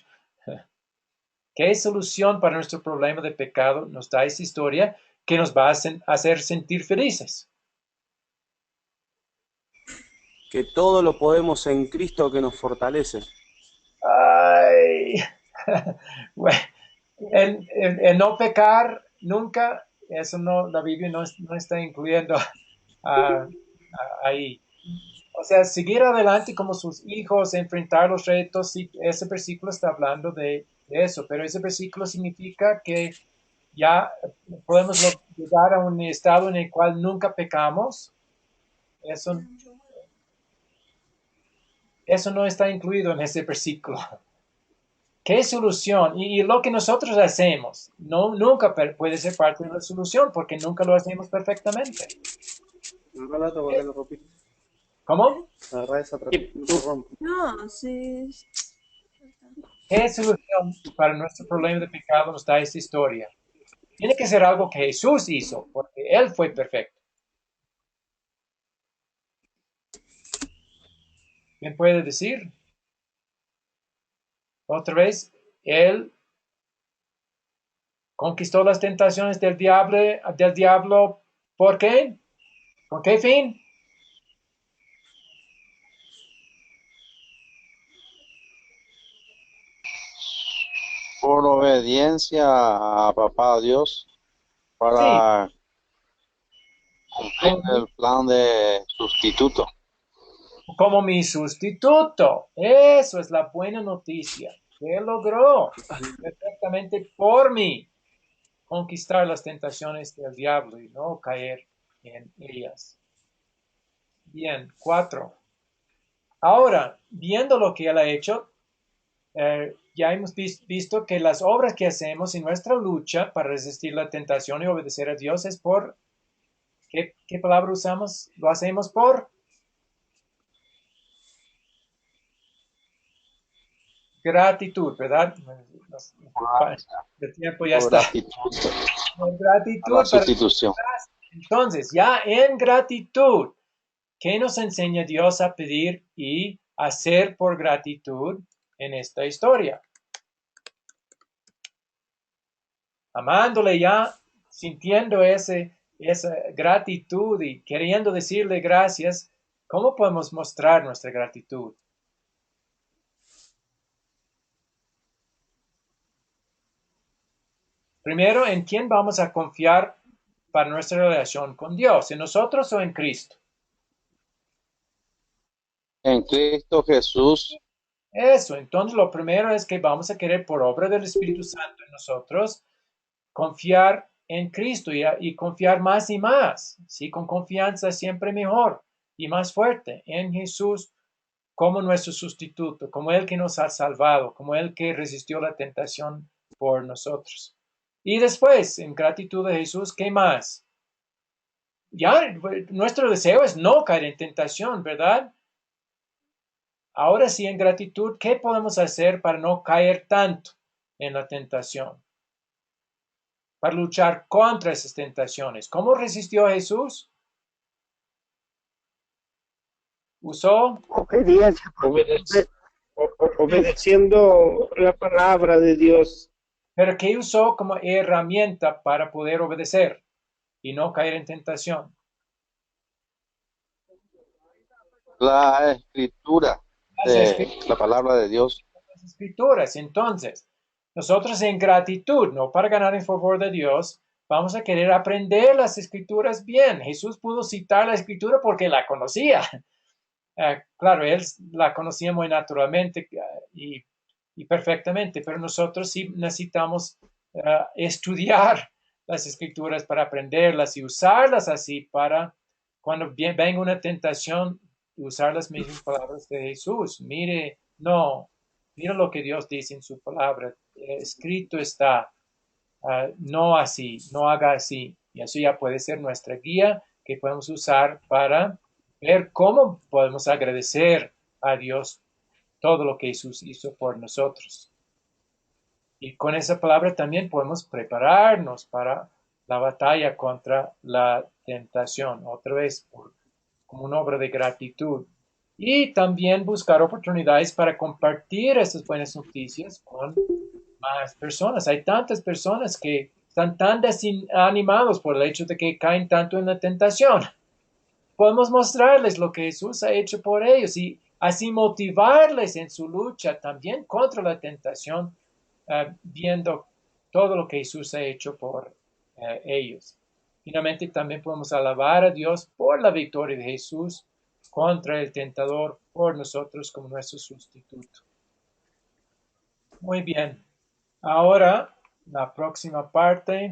¿Qué solución para nuestro problema de pecado nos da esta historia que nos va a hacer sentir felices? Que todo lo podemos en Cristo que nos fortalece. Ay, bueno, el no pecar nunca, eso no, la Biblia no está incluyendo ahí. O sea, seguir adelante como sus hijos, enfrentar los retos, sí, ese versículo está hablando de eso, pero ese versículo significa que ya podemos llegar a un estado en el cual nunca pecamos. Eso no está incluido en ese versículo. ¿Qué solución? Y lo que nosotros hacemos nunca puede ser parte de la solución porque nunca lo hacemos perfectamente. ¿Cómo? No, sí. ¿Qué solución para nuestro problema de pecado nos da esta historia? Tiene que ser algo que Jesús hizo porque Él fue perfecto. ¿Quién puede decir? Otra vez, Él conquistó las tentaciones del diablo. ¿Por qué? ¿Con qué fin? Por obediencia a papá Dios Sí, para cumplir el plan de sustituto. como mi sustituto. Eso es la buena noticia. Él logró perfectamente por mí conquistar las tentaciones del diablo y no caer en ellas. Bien, 4. Ahora, viendo lo que Él ha hecho, ya hemos visto que las obras que hacemos en nuestra lucha para resistir la tentación y obedecer a Dios es por, ¿qué palabra usamos? Lo hacemos por gratitud, ¿verdad? El tiempo ya Por está. gratitud Por a gratitud. la sustitución. Entonces, ya en gratitud, ¿qué nos enseña Dios a pedir y hacer por gratitud en esta historia? Amándole ya, sintiendo esa gratitud y queriendo decirle gracias, ¿cómo podemos mostrar nuestra gratitud? Primero, ¿en quién vamos a confiar para nuestra relación con Dios? ¿En nosotros o en Cristo? En Cristo Jesús, Eso, entonces lo primero es que vamos a querer por obra del Espíritu Santo en nosotros confiar en Cristo y confiar más y más, ¿sí? Con confianza siempre mejor y más fuerte en Jesús como nuestro sustituto, como el que nos ha salvado, como el que resistió la tentación por nosotros. Y después, en gratitud a Jesús, ¿qué más? Ya nuestro deseo es no caer en tentación, ¿verdad? Ahora sí, en gratitud, ¿qué podemos hacer para no caer tanto en la tentación? Para luchar contra esas tentaciones. ¿Cómo resistió Jesús? Usó, Obediencia. Obedec- obedeciendo la palabra de Dios. pero ¿qué usó como herramienta para poder obedecer y no caer en tentación? la escritura, Las la palabra de Dios. escrituras. Entonces, nosotros en gratitud, no para ganar en favor de Dios, vamos a querer aprender las escrituras bien. Jesús pudo citar la escritura porque la conocía. Claro, él la conocía muy naturalmente y perfectamente, pero nosotros sí necesitamos estudiar las escrituras para aprenderlas y usarlas así para cuando venga una tentación, usar las mismas palabras de Jesús. Mire, no, mira lo que Dios dice en su palabra. Escrito está, no así, no haga así. Y eso ya puede ser nuestra guía que podemos usar para ver cómo podemos agradecer a Dios todo lo que Jesús hizo por nosotros. Y con esa palabra también podemos prepararnos para la batalla contra la tentación, otra vez como una obra de gratitud. Y también buscar oportunidades para compartir estas buenas noticias con más personas. Hay tantas personas que están tan desanimados por el hecho de que caen tanto en la tentación. Podemos mostrarles lo que Jesús ha hecho por ellos y así motivarles en su lucha también contra la tentación, viendo todo lo que Jesús ha hecho por ellos. Finalmente, también podemos alabar a Dios por la victoria de Jesús contra el tentador, por nosotros como nuestro sustituto. Muy bien. Ahora, la próxima parte.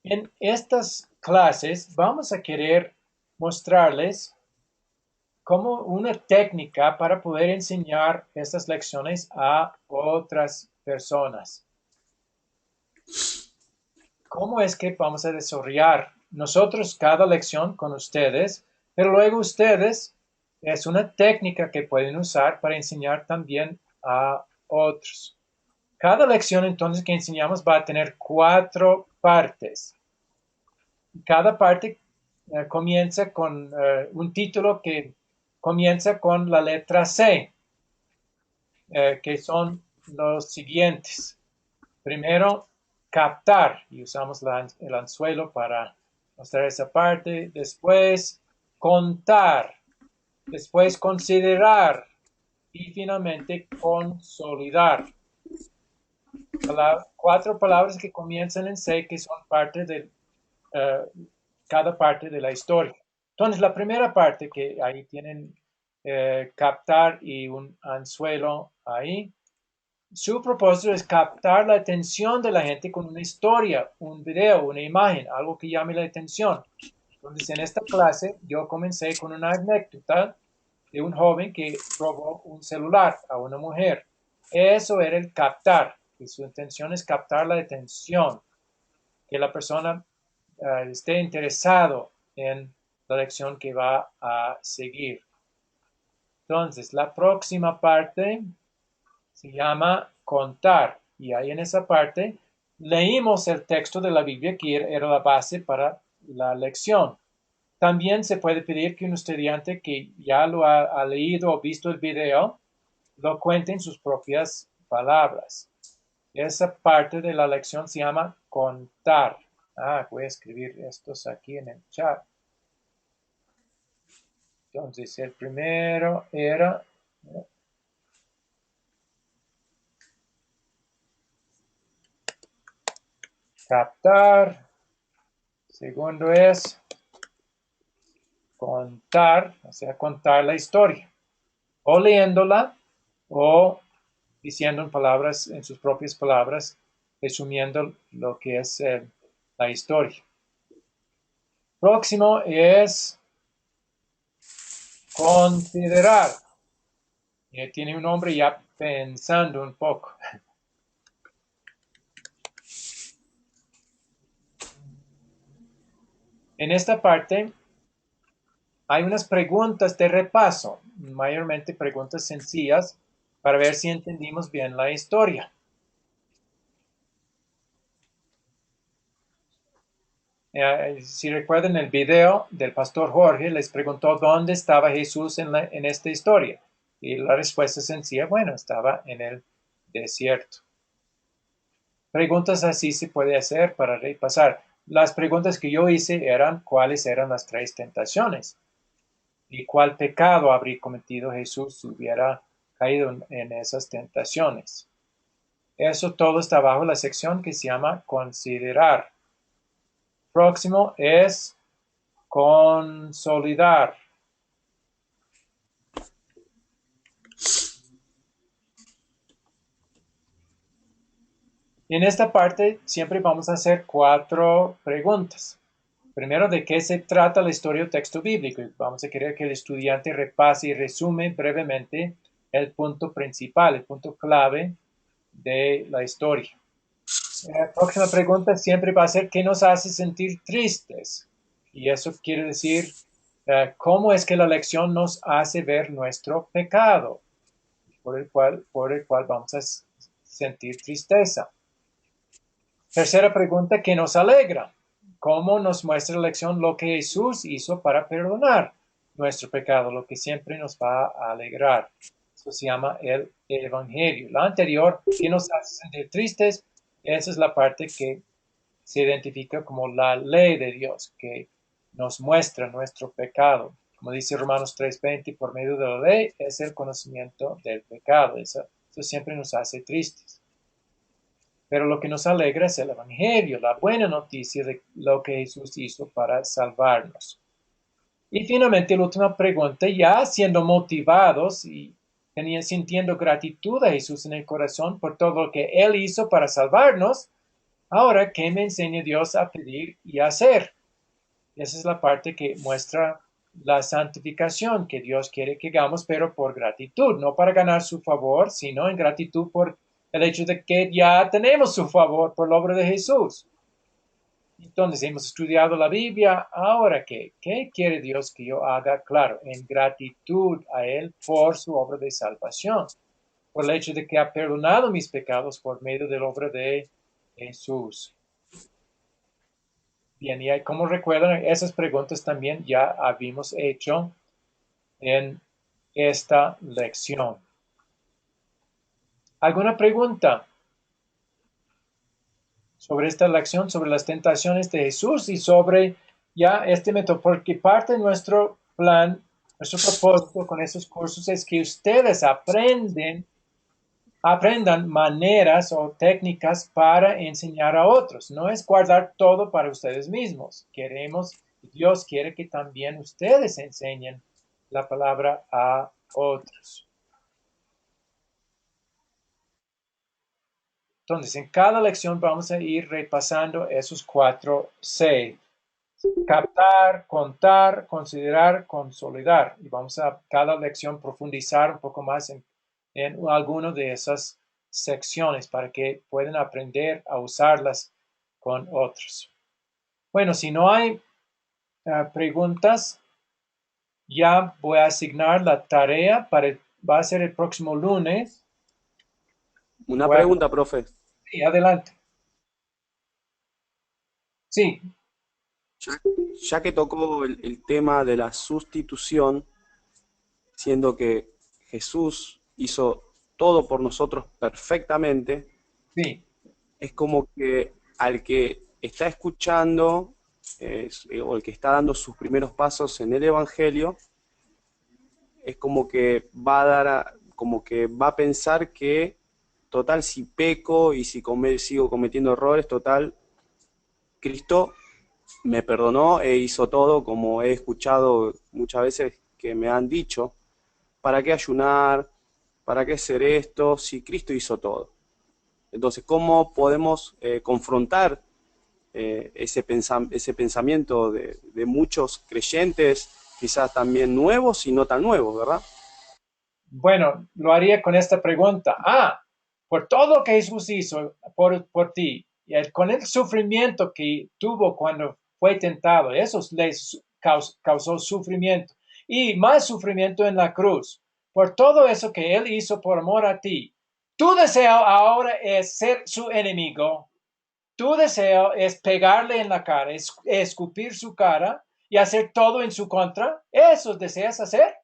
En estas clases vamos a querer mostrarles como una técnica para poder enseñar estas lecciones a otras personas. ¿Cómo es que vamos a desarrollar nosotros cada lección con ustedes, pero luego ustedes es una técnica que pueden usar para enseñar también a otros? Cada lección entonces que enseñamos va a tener 4 partes. Cada parte comienza con un título que comienza con la letra C, que son los siguientes. Primero, captar, y usamos el anzuelo para mostrar esa parte. Después, contar. Después, considerar. Y finalmente, consolidar. 4 palabras que comienzan en C, que son parte de cada parte de la historia. Entonces, la primera parte que ahí tienen captar y un anzuelo ahí, su propósito es captar la atención de la gente con una historia, un video, una imagen, algo que llame la atención. Entonces, en esta clase yo comencé con una anécdota de un joven que robó un celular a una mujer. Eso era el captar, y su intención es captar la atención, que la persona esté interesado en la lección que va a seguir. Entonces, la próxima parte se llama contar. Y ahí en esa parte leímos el texto de la Biblia que era la base para la lección. También se puede pedir que un estudiante que ya lo ha leído o visto el video lo cuente en sus propias palabras. Esa parte de la lección se llama contar. Voy a escribir estos aquí en el chat. Entonces, el primero era captar. Segundo es contar, o sea, contar la historia, o leyéndola, o diciendo en palabras, en sus propias palabras, resumiendo lo que es la historia. Próximo es considerar. Tiene un nombre ya pensando un poco. En esta parte hay unas preguntas de repaso, mayormente preguntas sencillas, para ver si entendimos bien la historia. Si recuerdan el video del pastor Jorge, les preguntó dónde estaba Jesús en esta historia. Y la respuesta sencilla, bueno, estaba en el desierto. Preguntas así se puede hacer para repasar. Las preguntas que yo hice eran cuáles eran las 3 tentaciones y cuál pecado habría cometido Jesús si hubiera caído en esas tentaciones. Eso todo está bajo la sección que se llama considerar. Próximo es consolidar. En esta parte siempre vamos a hacer 4 preguntas. Primero, ¿de qué se trata la historia o texto bíblico? Vamos a querer que el estudiante repase y resume brevemente el punto principal, el punto clave de la historia. La próxima pregunta siempre va a ser ¿qué nos hace sentir tristes? Y eso quiere decir ¿cómo es que la lección nos hace ver nuestro pecado? Por el cual vamos a sentir tristeza. Tercera pregunta, ¿qué nos alegra? ¿Cómo nos muestra la lección lo que Jesús hizo para perdonar nuestro pecado? Lo que siempre nos va a alegrar. Eso se llama el Evangelio. La anterior, ¿qué nos hace sentir tristes? Esa es la parte que se identifica como la ley de Dios, que nos muestra nuestro pecado. Como dice Romanos 3:20, por medio de la ley es el conocimiento del pecado. Eso siempre nos hace tristes. Pero lo que nos alegra es el Evangelio, la buena noticia de lo que Jesús hizo para salvarnos. Y finalmente, la última pregunta, ya siendo motivados y sintiendo gratitud a Jesús en el corazón por todo lo que Él hizo para salvarnos, ahora, ¿qué me enseña Dios a pedir y a hacer? Esa es la parte que muestra la santificación que Dios quiere que hagamos, pero por gratitud, no para ganar su favor, sino en gratitud por el hecho de que ya tenemos su favor por la obra de Jesús. Entonces, hemos estudiado la Biblia. Ahora, ¿qué quiere Dios que yo haga? Claro, en gratitud a Él por su obra de salvación, por el hecho de que ha perdonado mis pecados por medio de la obra de Jesús. Bien, y como recuerdan, esas preguntas también ya habíamos hecho en esta lección. ¿Alguna pregunta sobre esta lección, sobre las tentaciones de Jesús y sobre ya este método? Porque parte de nuestro plan, nuestro propósito con esos cursos es que ustedes aprendan maneras o técnicas para enseñar a otros. No es guardar todo para ustedes mismos. Dios quiere que también ustedes enseñen la palabra a otros. Entonces, en cada lección vamos a ir repasando esos 4 C. Captar, contar, considerar, consolidar. Y vamos a cada lección profundizar un poco más en alguna de esas secciones para que puedan aprender a usarlas con otros. Bueno, si no hay preguntas, ya voy a asignar la tarea va a ser el próximo lunes. Una pregunta, profe. Sí, adelante. Sí. Ya que tocó el tema de la sustitución, siendo que Jesús hizo todo por nosotros perfectamente, sí. Es como que al que está escuchando o el que está dando sus primeros pasos en el Evangelio, es como que va a pensar que total, si peco y si sigo cometiendo errores, total, Cristo me perdonó e hizo todo, como he escuchado muchas veces que me han dicho, ¿para qué ayunar? ¿Para qué hacer esto? Si Cristo hizo todo. Entonces, ¿cómo podemos confrontar ese pensamiento de muchos creyentes, quizás también nuevos y no tan nuevos, ¿verdad? Bueno, lo haría con esta pregunta. Por todo lo que Jesús hizo por ti, con el sufrimiento que tuvo cuando fue tentado, eso le causó sufrimiento y más sufrimiento en la cruz. Por todo eso que Él hizo por amor a ti, tu deseo ahora es ser su enemigo. Tu deseo es pegarle en la cara, escupir su cara y hacer todo en su contra. ¿Eso deseas hacer?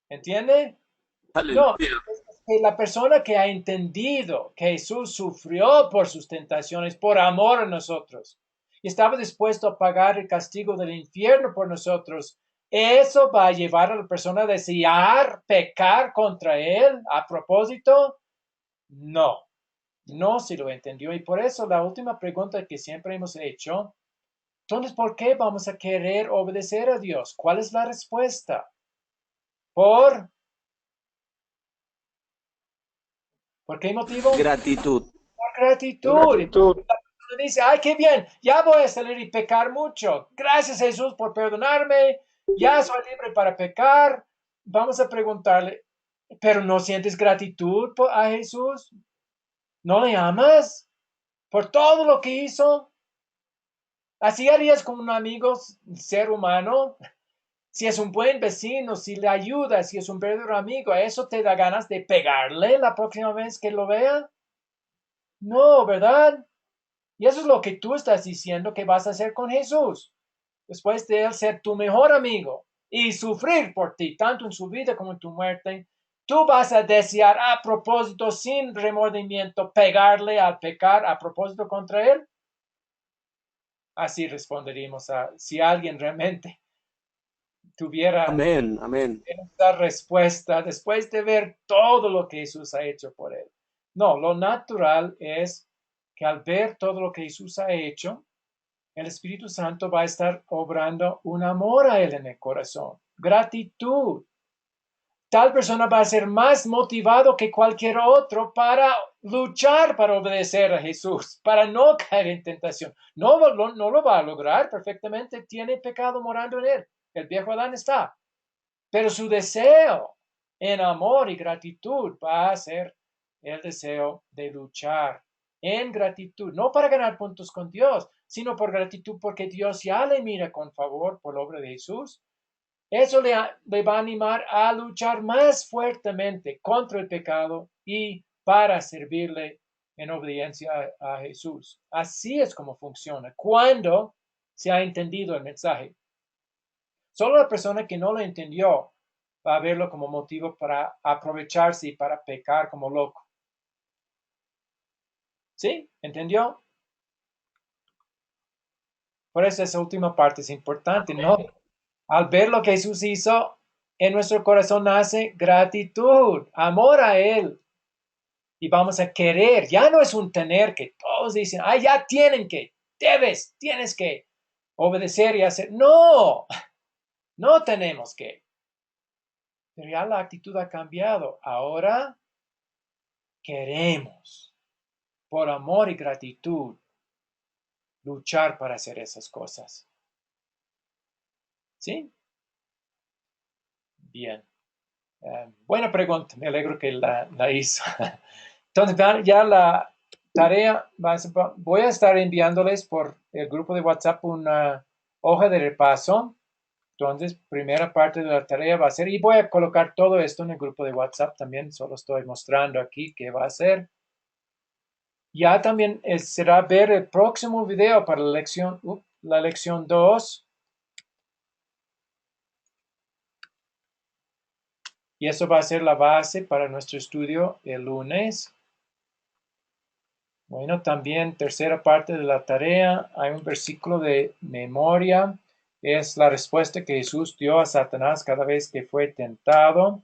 ¿Entiende? No, Aleluya. es que la persona que ha entendido que Jesús sufrió por sus tentaciones, por amor a nosotros, y estaba dispuesto a pagar el castigo del infierno por nosotros, ¿eso va a llevar a la persona a desear pecar contra él a propósito? No, no se lo entendió. Y por eso la última pregunta que siempre hemos hecho, entonces, ¿por qué vamos a querer obedecer a Dios? ¿Cuál es la respuesta? ¿Por qué motivo? Gratitud. Por gratitud. Gratitud. Uno dice, ay, qué bien, ya voy a salir y pecar mucho. Gracias, Jesús, por perdonarme. Ya soy libre para pecar. Vamos a preguntarle, ¿pero no sientes gratitud a Jesús? ¿No le amas por todo lo que hizo? ¿Así harías con un amigo, ser humano? Si es un buen vecino, si le ayuda, si es un verdadero amigo, ¿a eso te da ganas de pegarle la próxima vez que lo vea? No, ¿verdad? Y eso es lo que tú estás diciendo que vas a hacer con Jesús. Después de él ser tu mejor amigo y sufrir por ti, tanto en su vida como en tu muerte, tú vas a desear a propósito, sin remordimiento, pegarle al pecar a propósito contra él. Así responderíamos si alguien realmente tuviera Amén, amén. esta respuesta después de ver todo lo que Jesús ha hecho por él. No, lo natural es que al ver todo lo que Jesús ha hecho, el Espíritu Santo va a estar obrando un amor a él en el corazón, gratitud. Tal persona va a ser más motivado que cualquier otro para luchar, para obedecer a Jesús, para no caer en tentación. No, no lo va a lograr perfectamente, tiene pecado morando en él. El viejo Adán está. Pero su deseo en amor y gratitud va a ser el deseo de luchar en gratitud, no para ganar puntos con Dios, sino por gratitud porque Dios ya le mira con favor por la obra de Jesús. Eso le va a animar a luchar más fuertemente contra el pecado y para servirle en obediencia a Jesús. Así es como funciona cuando se ha entendido el mensaje. Solo la persona que no lo entendió va a verlo como motivo para aprovecharse y para pecar como loco. ¿Sí? ¿Entendió? Por eso esa última parte es importante, ¿no? Al ver lo que Jesús hizo, en nuestro corazón nace gratitud, amor a Él. Y vamos a querer, ya no es un tener que todos dicen, ya tienen que, tienes que obedecer y hacer. No, no tenemos que. Pero ya la actitud ha cambiado. Ahora queremos, por amor y gratitud, luchar para hacer esas cosas. ¿Sí? Bien. Buena pregunta. Me alegro que la hizo. Entonces, ya la tarea, voy a estar enviándoles por el grupo de WhatsApp una hoja de repaso. Entonces, primera parte de la tarea va a ser, y voy a colocar todo esto en el grupo de WhatsApp también, solo estoy mostrando aquí qué va a ser. Ya también será ver el próximo video para la lección 2. Y eso va a ser la base para nuestro estudio el lunes. Bueno, también tercera parte de la tarea, hay un versículo de memoria. Es la respuesta que Jesús dio a Satanás cada vez que fue tentado.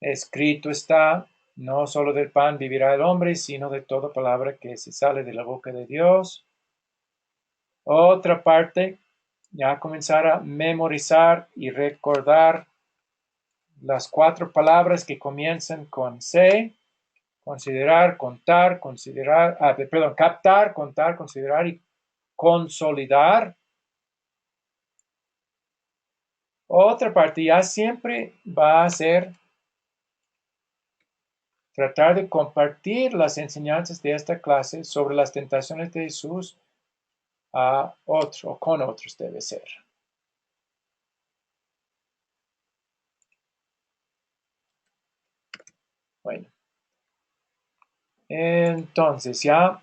Escrito está, No solo del pan vivirá el hombre, sino de toda palabra que se sale de la boca de Dios. Otra parte, ya comenzar a memorizar y recordar las 4 palabras que comienzan con C: considerar, contar, captar, contar, considerar y consolidar. Otra parte ya siempre va a ser tratar de compartir las enseñanzas de esta clase sobre las tentaciones de Jesús a otros o con otros debe ser. Bueno, entonces ya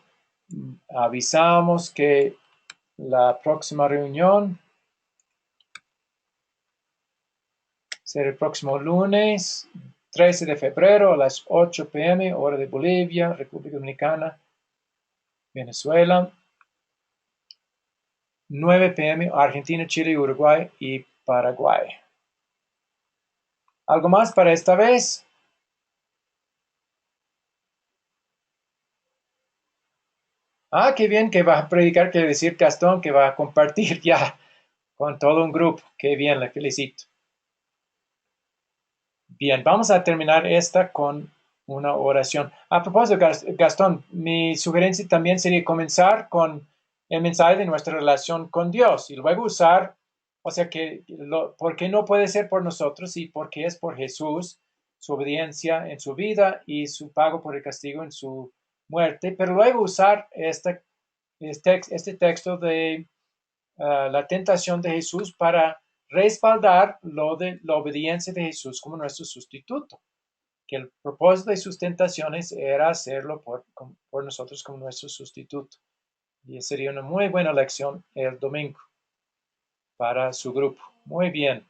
avisamos que la próxima reunión será el próximo lunes 13 de febrero a las 8 p.m. hora de Bolivia, República Dominicana, Venezuela. 9 p.m. Argentina, Chile, Uruguay y Paraguay. ¿Algo más para esta vez? Ah, qué bien que va a predicar, quiere decir Gastón, que va a compartir ya con todo un grupo. Qué bien, le felicito. Bien, vamos a terminar esta con una oración. A propósito, Gastón, mi sugerencia también sería comenzar con el mensaje de nuestra relación con Dios y luego usar, o sea que, ¿por qué no puede ser por nosotros y por qué es por Jesús, su obediencia en su vida y su pago por el castigo en su muerte? Pero luego usar este texto de la tentación de Jesús para respaldar lo de la obediencia de Jesús como nuestro sustituto, que el propósito de sus tentaciones era hacerlo por nosotros como nuestro sustituto. Y sería una muy buena lección el domingo para su grupo. Muy bien.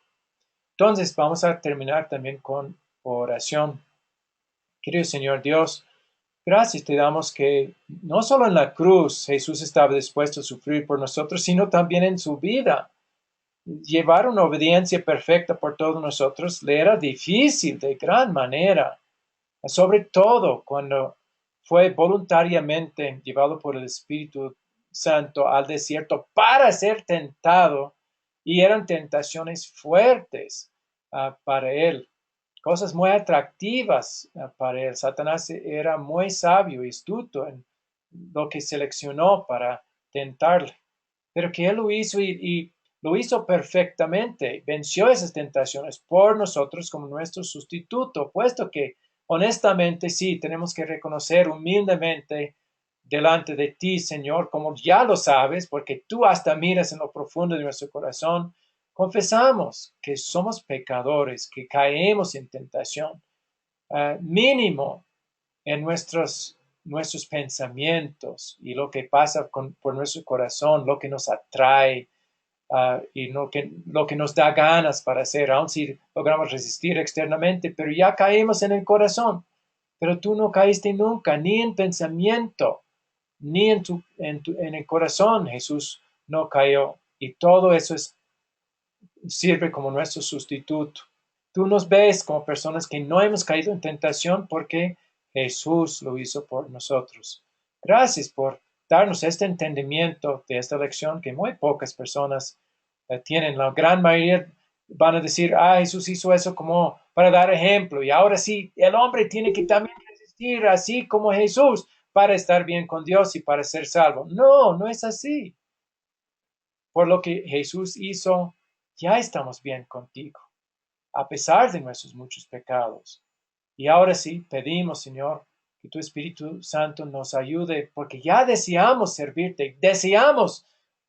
Entonces vamos a terminar también con oración. Querido Señor Dios, gracias te damos que no solo en la cruz Jesús estaba dispuesto a sufrir por nosotros, sino también en su vida. Llevar una obediencia perfecta por todos nosotros le era difícil de gran manera, sobre todo cuando fue voluntariamente llevado por el Espíritu Santo al desierto para ser tentado, y eran tentaciones fuertes para él, cosas muy atractivas para él. Satanás era muy sabio y astuto en lo que seleccionó para tentarle, pero que él lo hizo y lo hizo perfectamente, venció esas tentaciones por nosotros como nuestro sustituto, puesto que honestamente sí, tenemos que reconocer humildemente delante de ti, Señor, como ya lo sabes, porque tú hasta miras en lo profundo de nuestro corazón. Confesamos que somos pecadores, que caemos en tentación, mínimo en nuestros pensamientos y lo que pasa por nuestro corazón, lo que nos atrae, y lo que nos da ganas para hacer, aun si logramos resistir externamente, pero ya caemos en el corazón. Pero tú no caíste nunca, ni en pensamiento, ni en el corazón. Jesús no cayó, y todo eso sirve como nuestro sustituto. Tú nos ves como personas que no hemos caído en tentación porque Jesús lo hizo por nosotros. Gracias por darnos este entendimiento de esta lección que muy pocas personas tienen. La gran mayoría van a decir, Jesús hizo eso como para dar ejemplo, y ahora sí, el hombre tiene que también resistir así como Jesús para estar bien con Dios y para ser salvo. No, no es así. Por lo que Jesús hizo, ya estamos bien contigo, a pesar de nuestros muchos pecados. Y ahora sí, pedimos, Señor, que tu Espíritu Santo nos ayude, porque ya deseamos servirte, deseamos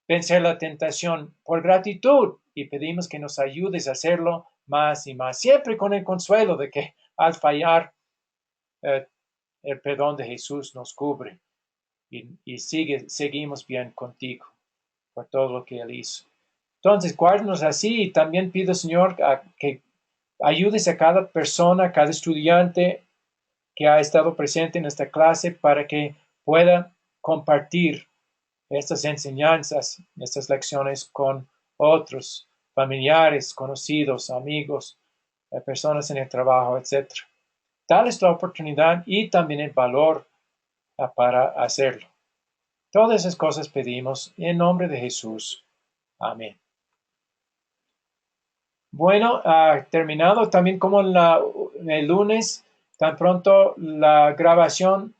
vencer la tentación por gratitud, y pedimos que nos ayudes a hacerlo más y más, siempre con el consuelo de que al fallar, el perdón de Jesús nos cubre y seguimos bien contigo por todo lo que Él hizo. Entonces, guárdanos así, y también pido, Señor, que ayudes a cada persona, a cada estudiante que ha estado presente en esta clase para que pueda compartir estas enseñanzas, estas lecciones con otros familiares, conocidos, amigos, personas en el trabajo, etc. dales la oportunidad y también el valor para hacerlo. Todas esas cosas pedimos en nombre de Jesús. Amén. Bueno, terminado también como el lunes, tan pronto la grabación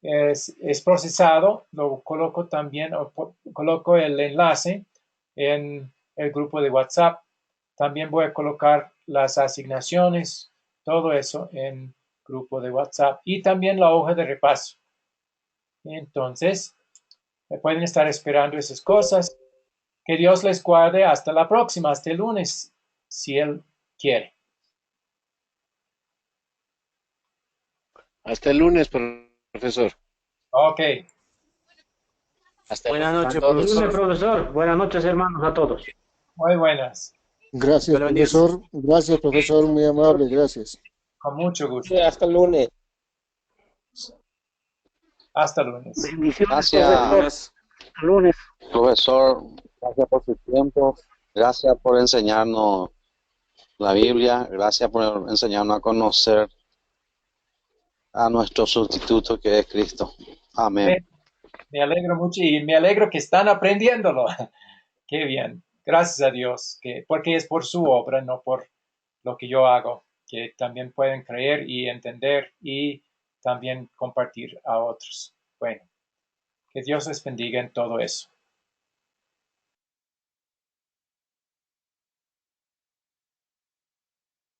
es procesado, lo coloco también, coloco el enlace en el grupo de WhatsApp. También voy a colocar las asignaciones, todo eso en grupo de WhatsApp y también la hoja de repaso. Entonces, pueden estar esperando esas cosas. Que Dios les guarde hasta la próxima, hasta el lunes, si Él quiere. Hasta el lunes, profesor. Ok. Hasta Buenas luego. noches, Dime, profesor. profesor. Buenas noches, hermanos, a todos. Muy buenas. Gracias, Dios lo bendiga. profesor. Gracias, profesor. Muy amable. Gracias. Con mucho gusto. Sí, hasta el lunes. Hasta lunes. Bendiciones, Gracias, profesor. Lunes. Hasta lunes. profesor. Gracias por su tiempo. Gracias por enseñarnos la Biblia. Gracias por enseñarnos a conocer a nuestro sustituto que es Cristo. Amén. Me alegro mucho y me alegro que están aprendiéndolo. Qué bien. Gracias a Dios, porque es por su obra, no por lo que yo hago, que también pueden creer y entender y también compartir a otros. Bueno, que Dios les bendiga en todo eso.